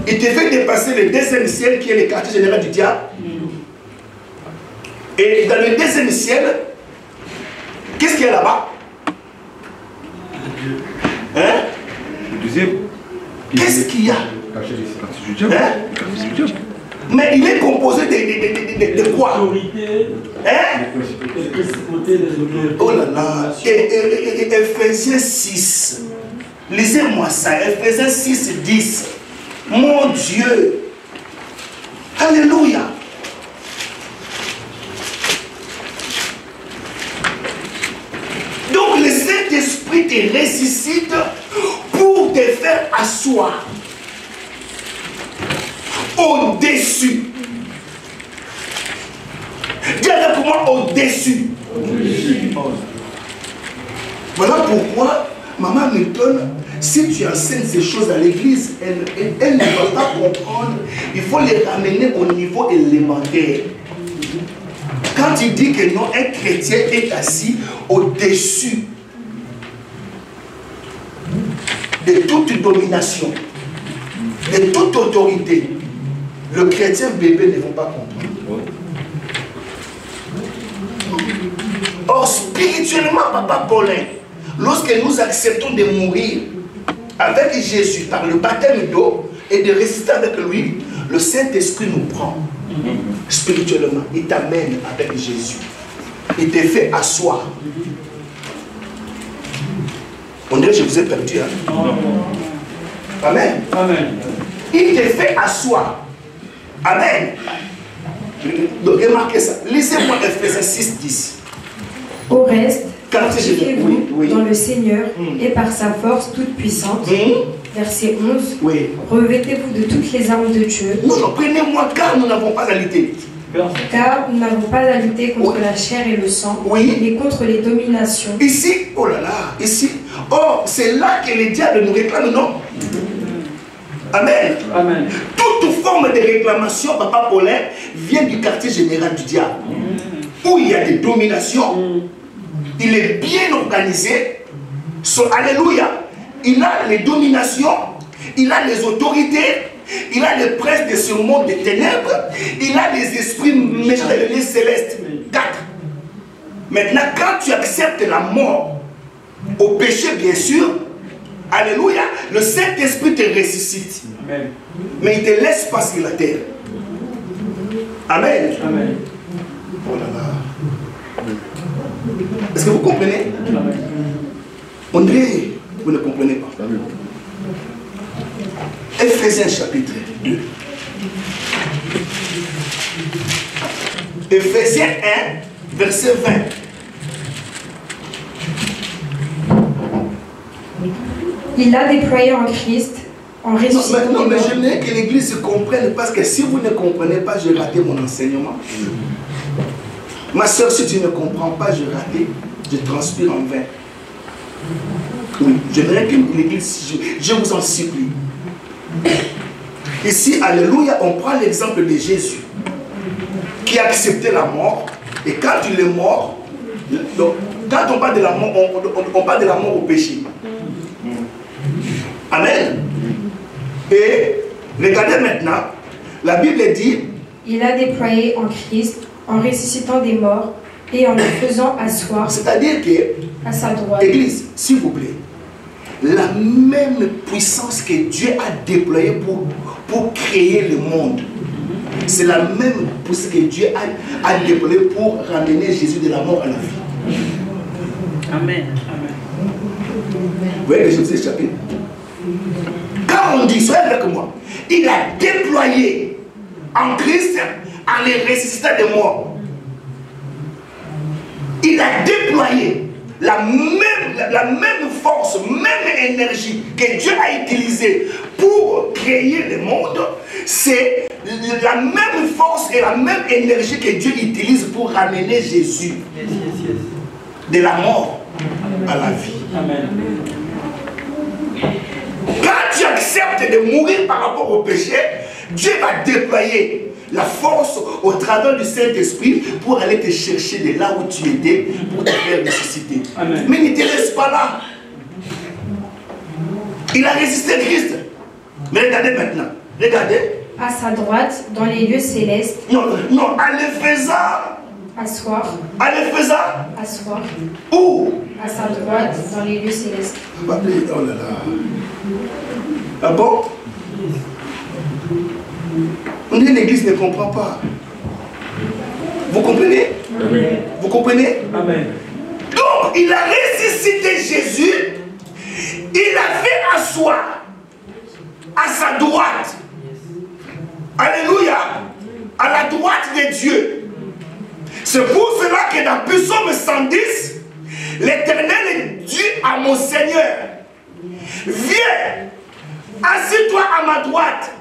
Il te fait dépasser le deuxième ciel, qui est le quartier général du diable. Et dans le deuxième ciel, qu'est-ce qu'il y a là-bas? Hein? Le deuxième. Qu'est-ce qu'il y a? Hein? Mais il est composé de quoi? Hein? Oh là là. Et Ephésiens 6. Lisez-moi ça. Ephésiens 6, 10. Mon Dieu. Alléluia. Donc le Saint-Esprit te ressuscite pour te faire asseoir au-dessus. Dis avec moi au-dessus. Voilà pourquoi Maman Milton, si tu enseignes ces choses à l'église, elle ne va pas comprendre. Il faut les ramener au niveau élémentaire. Quand il dit que non, un chrétien est assis au-dessus de toute domination, de toute autorité, le chrétien bébé ne va pas comprendre. Or, Or, spirituellement, Papa Paulin, lorsque nous acceptons de mourir avec Jésus par le baptême d'eau et de résister avec lui, le Saint-Esprit nous prend spirituellement. Il t'amène avec Jésus. Il te fait asseoir. On dirait que je vous ai perdu. Hein? Amen. Amen. Il te fait asseoir. Amen. Donc remarquez ça. Lisez-moi Ephésiens 6, 10. Au reste, Oui, fortifiez-vous oui. dans le Seigneur et par sa force toute puissante. Verset 11. Oui. Revêtez-vous de toutes les armes de Dieu. Non, prenez-moi car nous n'avons pas à lutter. Car nous n'avons pas à lutter contre la chair et le sang, Oui. mais contre les dominations. Ici, oh là là, ici. Oh, c'est là que les diables nous réclament, non? Amen. Amen. Toute forme de réclamation, Papa Paulin, vient du quartier général du diable. Où il y a des dominations. Il est bien organisé. Alléluia. Il a les dominations. Il a les autorités. Il a les princes de ce monde des ténèbres. Il a les esprits méchants et les célestes. 4. Maintenant, quand tu acceptes la mort au péché, bien sûr, alléluia, le Saint-Esprit te ressuscite. Amen. Mais il ne te laisse pas sur la terre. Amen. Amen. Oh là là. Est-ce que vous comprenez? Amen. On dirait, vous ne comprenez pas. Ephésiens chapitre 2. Ephésiens 1, verset 20. Il a déployé en Christ, en ressuscitant Non, mais des morts. je veux que l'église comprenne, parce que si vous ne comprenez pas, j'ai raté mon enseignement. Ma soeur, si tu ne comprends pas, j'ai raté, je transpire en vain. Oui, j'aimerais que l'église, je vous en supplie. Ici, alléluia, on prend l'exemple de Jésus qui a accepté la mort. Et quand il est mort, donc, quand on parle de la mort, on parle de la mort au péché. Amen. Et regardez maintenant, la Bible dit, Il a déployé en Christ, en ressuscitant des morts et en le faisant asseoir c'est-à-dire que, à sa droite. Église, s'il vous plaît, la même puissance que Dieu a déployée pour créer le monde, c'est la même puissance que Dieu a déployée pour ramener Jésus de la mort à la vie. Amen. Vous voyez que je vous ai échappé? Quand on dit, soyez avec moi, il a déployé en Christ en les ressuscitant des morts. Il a déployé la même force, même énergie que Dieu a utilisée pour créer le monde. C'est la même force et la même énergie que Dieu utilise pour ramener Jésus de la mort à la vie. Amen. Quand tu acceptes de mourir par rapport au péché, Dieu va déployer la force au travers du Saint-Esprit pour aller te chercher de là où tu étais pour te faire ressusciter. Amen. Mais il ne te laisse pas là. Il a résisté Christ. Mais regardez maintenant. Regardez. À sa droite, dans les lieux célestes, Non, non, en le faisant. asseoir, En le faisant. asseoir, Où? à sa droite, dans les lieux célestes. Oh là là. Ah bon? On dit que l'église ne comprend pas. Vous comprenez? Amen. Vous comprenez? Amen. Donc, il a ressuscité Jésus. Il a fait asseoir à sa droite. Alléluia. À la droite de Dieu. C'est pour cela que dans Psaume 110, l'Éternel dit à mon Seigneur, viens, assis-toi à ma droite,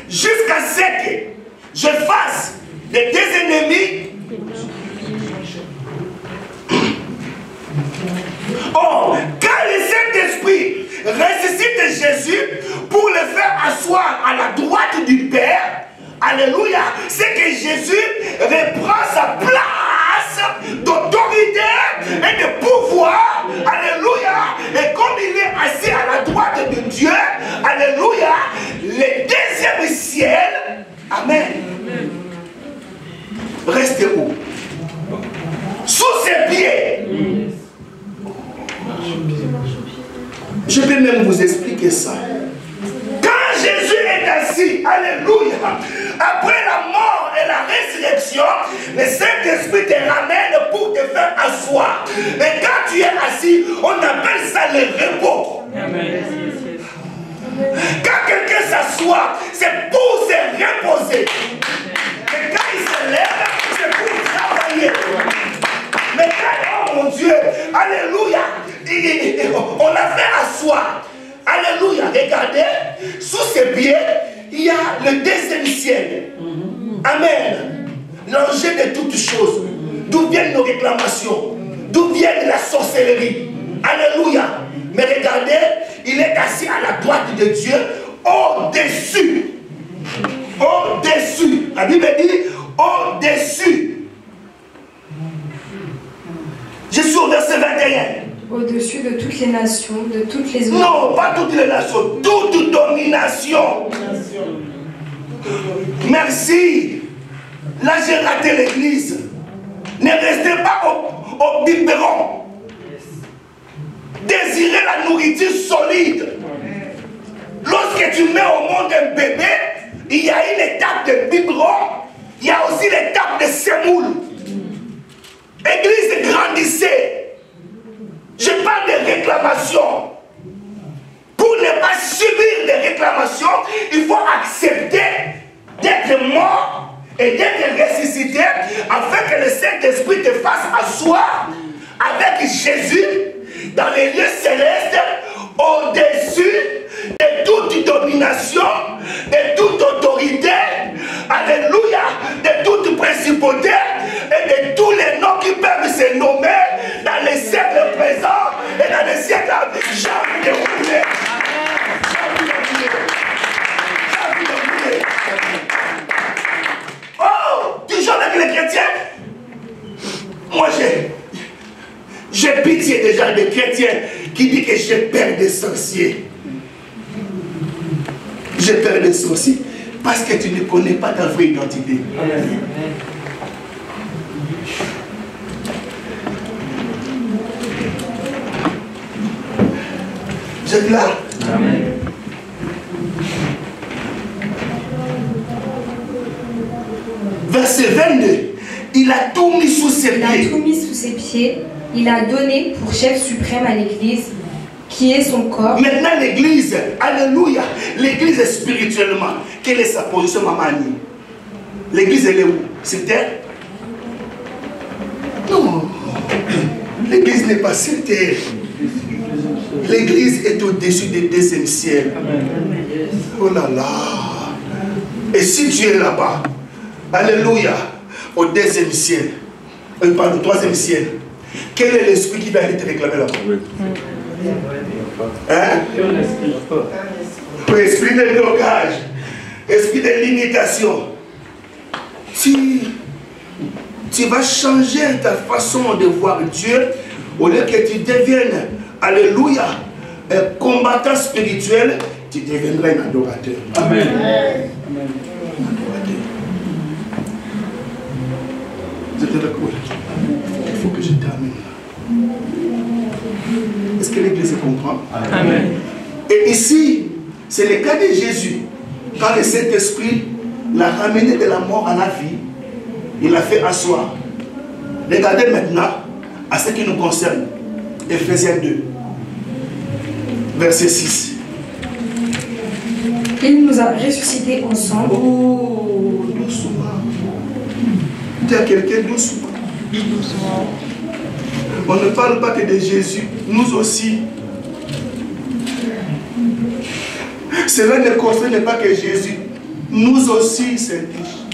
jusqu'à ce que je fasse de tes ennemis. Or, quand le Saint-Esprit ressuscite Jésus pour le faire asseoir à la droite du Père, alléluia, c'est que Jésus reprend sa place d'autorité et de pouvoir, alléluia, et comme il est assis à la droite de Dieu, alléluia, le deuxième ciel, amen, reste où? Sous ses pieds. même vous expliquer ça. Quand Jésus est assis, alléluia, après la mort et la résurrection, le Saint-Esprit te ramène pour te faire asseoir. Et quand tu es assis, on appelle ça le repos. Amen. Quand quelqu'un s'assoit, c'est pour se reposer. Et quand il se lève, c'est pour travailler. Mais quand, oh mon Dieu, alléluia, on l'a fait asseoir. Alléluia, regardez, sous ses pieds, il y a le deuxième ciel. Amen. L'enjeu de toutes choses. D'où viennent nos réclamations? D'où vient la sorcellerie? Alléluia. Mais regardez, il est assis à la droite de Dieu, au-dessus. Au-dessus. La Bible dit au-dessus. Je suis au verset 21. Au-dessus de toutes les nations, de toutes les autres. Non, pas toutes les nations, toute domination. Merci. Là, j'ai raté l'église. Ne restez pas au biberon. Désirez la nourriture solide. Lorsque tu mets au monde un bébé, il y a une étape de biberon, il y a aussi l'étape de semoule. Église, grandissez. Je parle de réclamations. Pour ne pas subir des réclamations, il faut accepter d'être mort et d'être ressuscité afin que le Saint-Esprit te fasse asseoir avec Jésus dans les lieux célestes, au-dessus de toute domination, de toute autorité, alléluia, de toute principauté et de tous les noms qui peuvent se nommer dans les siècles présents et dans les siècles à venir. Jamais de rouler. Oh, toujours avec les chrétiens. Moi j'ai pitié déjà des chrétiens qui disent que j'ai peur des sorciers. J'ai peur des sorciers parce que tu ne connais pas ta vraie identité. Vous êtes là? Amen. Verset 22. Il a tout mis sous ses pieds. Il a tout mis sous ses pieds. Il a donné pour chef suprême à l'Église, qui est son corps. Maintenant l'Église, alléluia, l'Église est spirituellement. Quelle est sa position, maman Annie? L'Église, elle est où? C'est terre? Non. L'Église n'est pas sur terre. L'Église est au-dessus du deuxième ciel. Oh là là. Et si tu es là-bas, alléluia, au deuxième ciel, pardon, au troisième ciel, quel est l'esprit qui va aller te réclamer là-bas? Hein? Esprit de blocage, esprit de limitation. Tu vas changer ta façon de voir Dieu au lieu que tu deviennes, alléluia, un combattant spirituel, tu deviendras un adorateur. Amen. Amen. Vous êtes d'accord? Il faut que je termine. Est-ce que l'Église comprend? Amen. Et ici, c'est le cas de Jésus. Quand le Saint-Esprit l'a ramené de la mort à la vie, il l'a fait asseoir. Regardez maintenant à ce qui nous concerne. Ephésiens 2, verset 6. Il nous a ressuscités ensemble. Oh, doucement. Dis à quelqu'un doucement. Doucement. On ne parle pas que de Jésus, nous aussi. Cela ne concerne pas que Jésus, nous aussi, Saint-Esprit.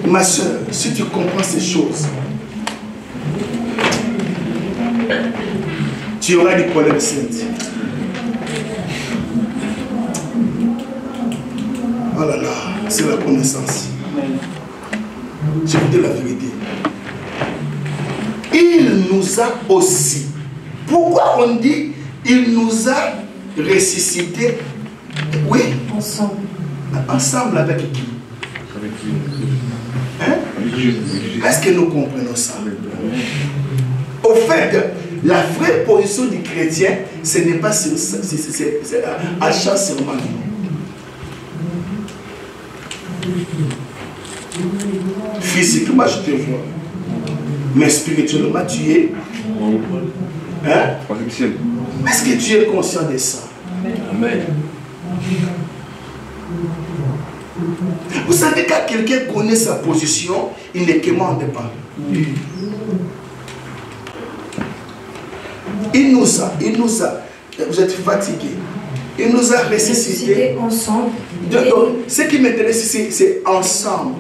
Ma soeur, si tu comprends ces choses, tu auras des problèmes saints. Oh là là, c'est la connaissance. Je vous dis la vérité. Il nous a aussi. Pourquoi on dit il nous a ressuscités? Oui. Ensemble. Ensemble avec qui? Avec qui? Hein? Est-ce que nous comprenons ça? Au fait, La vraie position du chrétien, ce n'est pas achat seulement. Physiquement, je te vois. Mais spirituellement, tu es. Hein? Est-ce que tu es conscient de ça? Amen. Vous savez, quand quelqu'un connaît sa position, il ne commande pas. Il nous a, vous êtes fatigué. Il nous a ressuscité ensemble. Ce qui m'intéresse ici, c'est ensemble.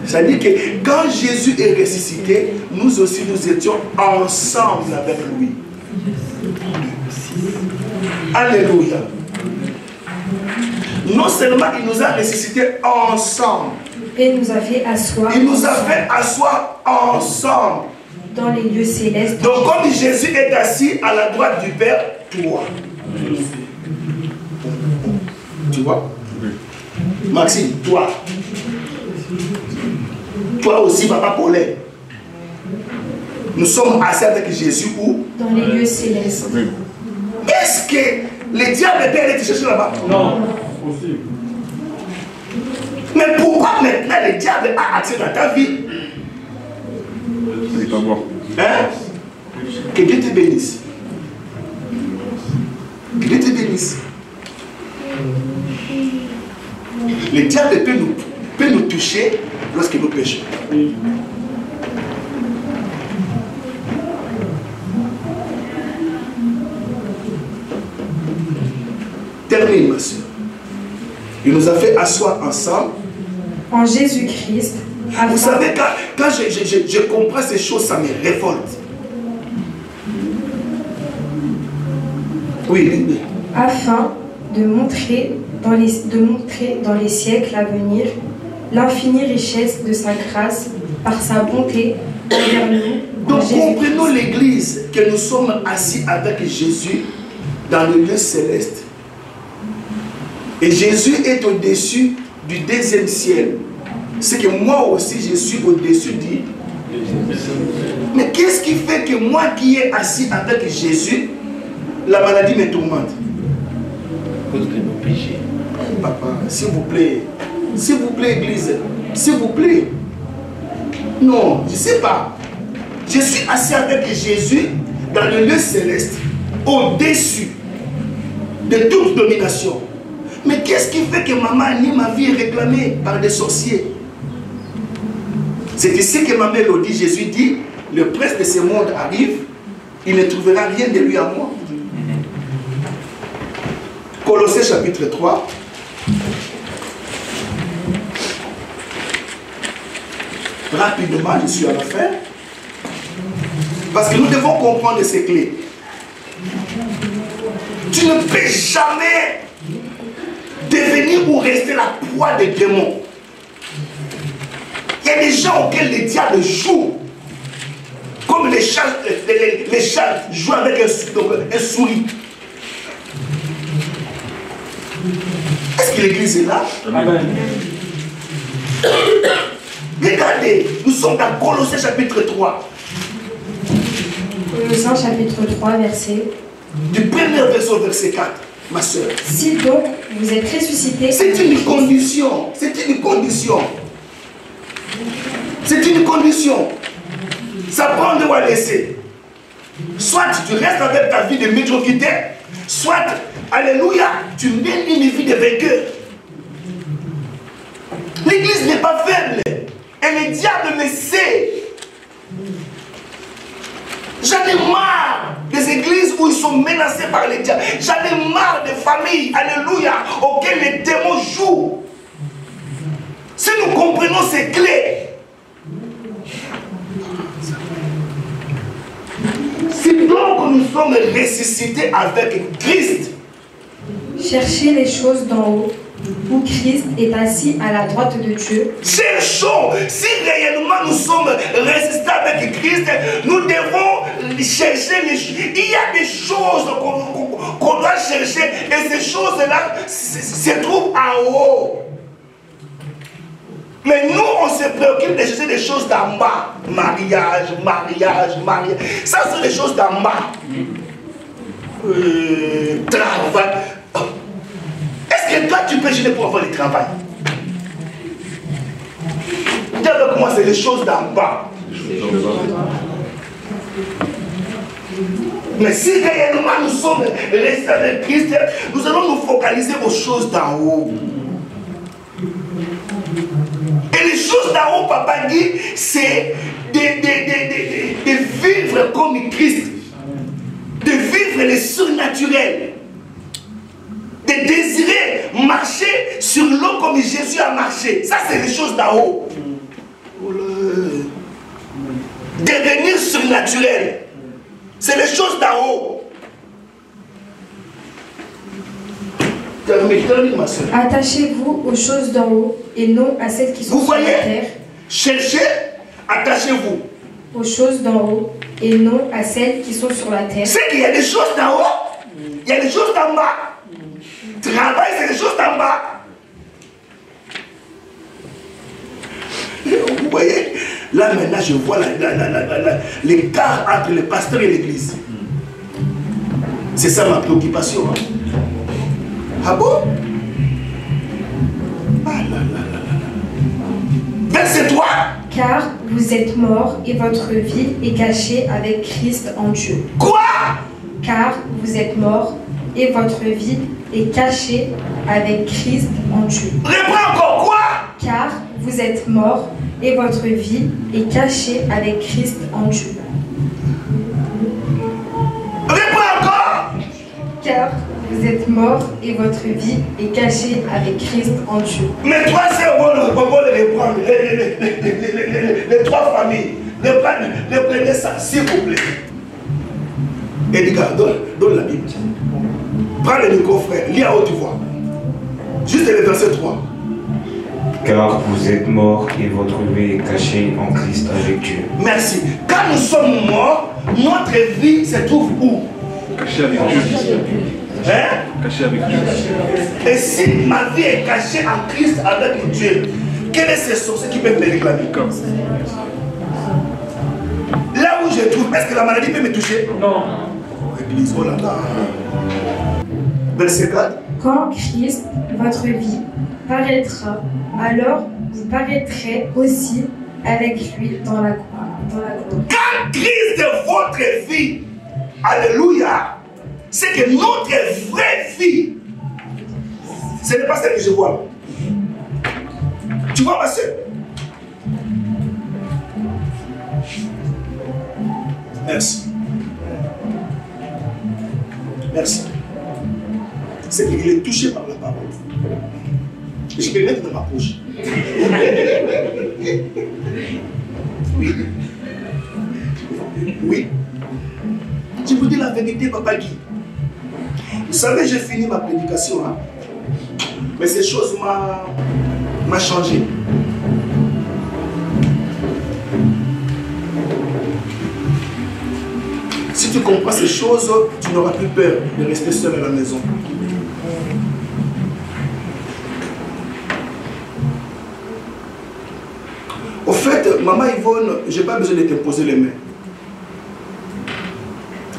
C'est-à-dire que quand Jésus est ressuscité, nous aussi nous étions ensemble avec lui. Alléluia. Non seulement il nous a ressuscité ensemble, et nous a fait asseoir. Il nous a fait asseoir ensemble dans les lieux célestes. Donc comme Jésus est assis à la droite du Père, toi. Tu vois? Maxime, toi. Toi aussi, Papa Paulin. Nous sommes assis avec Jésus où? Dans les lieux célestes. Est-ce que le diable peut aller te chercher là-bas? Non. Possible. Mais pourquoi maintenant le diable a accès dans ta vie? C'est pas moi. Hein? Que Dieu te bénisse. Que Dieu te bénisse. Le diable peut nous toucher lorsque nous péchons. Termine, ma soeur. Il nous a fait asseoir ensemble. En Jésus-Christ. Vous savez, quand je comprends ces choses, ça me révolte. Oui, oui. Afin de montrer dans les siècles à venir l'infinie richesse de sa grâce par sa bonté envers nous. Donc comprenons l'Église que nous sommes assis avec Jésus dans le lieu céleste. Et Jésus est au-dessus du deuxième ciel. C'est que moi aussi je suis au-dessus du... Mais qu'est-ce qui fait que moi qui est assis avec Jésus, la maladie me tourmente? Cause de nos péchés. Papa, s'il vous plaît, Église, s'il vous plaît. Non, je ne sais pas. Je suis assis avec Jésus dans le lieu céleste, au-dessus de toute domination. Mais qu'est-ce qui fait que maman Annie, ma vie est réclamée par des sorciers? C'est ici que ma mélodie, Jésus dit, le prince de ce monde arrive, il ne trouvera rien de lui à moi. Colossiens chapitre 3. Rapidement, je suis à la fin. Parce que nous devons comprendre ces clés. Tu ne peux jamais devenir ou rester la proie des démons. Il y a des gens auxquels le diable joue. Comme les chats jouent avec un souris. Est-ce que l'église est là? Amen. Regardez, nous sommes dans Colossiens chapitre 3. Colossiens chapitre 3, verset. Du premier verset au verset 4, ma soeur. Si donc vous êtes ressuscités. C'est une condition. C'est une condition. C'est une condition. Ça prend de quoi laisser. Soit tu restes avec ta vie de médiocrité, soit, alléluia, tu mènes une vie de vainqueur. L'église n'est pas faible. Et le diable le sait. J'en ai marre des églises où ils sont menacés par les diables. J'en ai marre des familles, alléluia, auxquelles les démons jouent. Si nous comprenons ces clés, si donc nous sommes ressuscités avec Christ, cherchez les choses d'en haut, où Christ est assis à la droite de Dieu. Cherchons, si réellement nous sommes ressuscités avec Christ, nous devons chercher les choses. Il y a des choses qu'on doit chercher et ces choses-là se trouvent en haut. Mais nous, on se préoccupe de chercher des choses d'en bas. Mariage, mariage, mariage. Ça, c'est des choses d'en bas. Travail. Est-ce que toi, tu peux gêner pour avoir le travail? Dis avec moi, c'est les choses d'en bas. Mais si réellement nous sommes restés avec Christ, nous allons nous focaliser aux choses d'en haut. Et les choses d'en haut, Papa dit, c'est de vivre comme Christ, de vivre le surnaturel, de désirer marcher sur l'eau comme Jésus a marché. Ça, c'est les choses d'en haut. Devenir surnaturel, c'est les choses d'en haut. Termine, ma soeur. Attachez-vous aux choses d'en haut et non à celles qui sont sur la terre. Cherchez, attachez-vous aux choses d'en haut et non à celles qui sont sur la terre. C'est qu'il y a des choses d'en haut, il y a des choses d'en bas. Travail, c'est des choses d'en bas. Vous voyez, là maintenant je vois l'écart entre le pasteur et l'église. C'est ça ma préoccupation. Hein? Ah bon? Ah là là là là. Verset 3. Car vous êtes morts et votre vie est cachée avec Christ en Dieu. Quoi? Car vous êtes morts et votre vie est cachée avec Christ en Dieu. Réponds encore quoi? Car vous êtes morts et votre vie est cachée avec Christ en Dieu. Réponds encore. Car vous êtes morts et votre vie est cachée avec Christ en Dieu. Mais toi, c'est bon de reprendre les trois familles. Reprenez ça, s'il vous plaît. Edgar, donne la Bible. Prends le micro, frère. Lis à haute voix. Juste le verset 3. Car vous êtes morts et votre vie est cachée en Christ avec Dieu. Merci. Quand nous sommes morts, notre vie se trouve où? Caché avec Dieu. Hein? Caché avec Dieu. Et si ma vie est cachée en Christ avec Dieu, quel est ce sorcier qui peut me réclamer? Là où je trouve, est-ce que la maladie peut me toucher? Non. Église, oh là là. Verset 4. Quand Christ, votre vie, paraîtra, alors vous paraîtrez aussi avec lui dans la gloire. Quand Christ est votre vie, alléluia, c'est que notre vraie vie, ce n'est pas celle que je vois. Tu vois ma soeur? Merci. Merci. C'est qu'il est touché par la parole. Je vais le mettre dans ma poche. Oui. Oui. Je vous dis la vérité, Papa Guy. Vous savez, j'ai fini ma prédication. Hein? Mais ces choses m'ont changé. Si tu comprends ces choses, tu n'auras plus peur de rester seul à la maison. Au fait, maman Yvonne, je n'ai pas besoin de te poser les mains.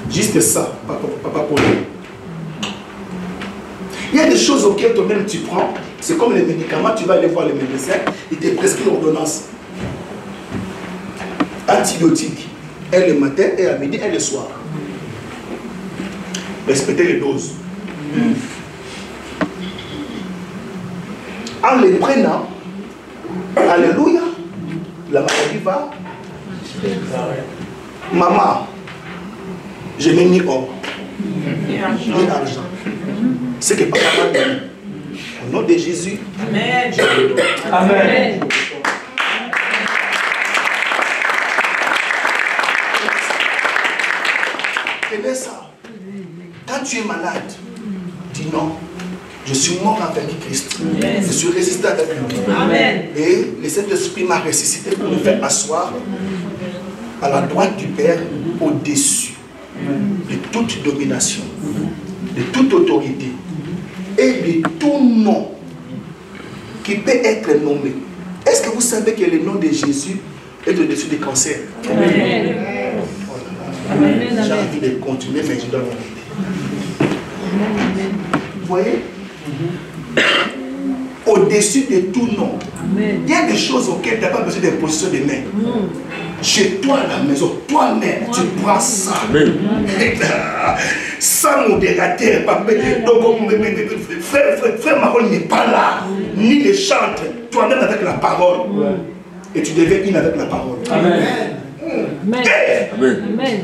Juste ça, papa Paul. Il y a des choses auxquelles toi-même tu prends. C'est comme les médicaments, tu vas aller voir le médecin, il te prescrit l'ordonnance. Antibiotiques. Un le matin, et à midi, et le soir. Respectez les doses. En les prenant, alléluia, la maladie va. Maman, je n'ai ni or, ni argent. C'est que papa m'a donné. Au nom de Jésus. Amen. Amen. Tenez ça. Quand tu es malade, dis non. Je suis mort avec Christ. Je suis résisté avec lui. Amen. Et le Saint-Esprit m'a ressuscité pour me faire asseoir à la droite du Père, au-dessus de toute domination, de toute autorité et de tout nom qui peut être nommé. Est-ce que vous savez que le nom de Jésus est au-dessus des cancers. Amen. J'ai envie de continuer, mais je dois m'arrêter. Vous voyez? Au-dessus de tout nom. Il y a des choses auxquelles tu n'as pas besoin d'imposition de main. Chez toi à la maison, toi-même, tu prends ça. Sans modérateur. Donc, frère Marol n'est pas là, ni les chante. Toi-même avec la parole. Et tu deviens une avec la parole. Amen. Amen. Amen. Amen.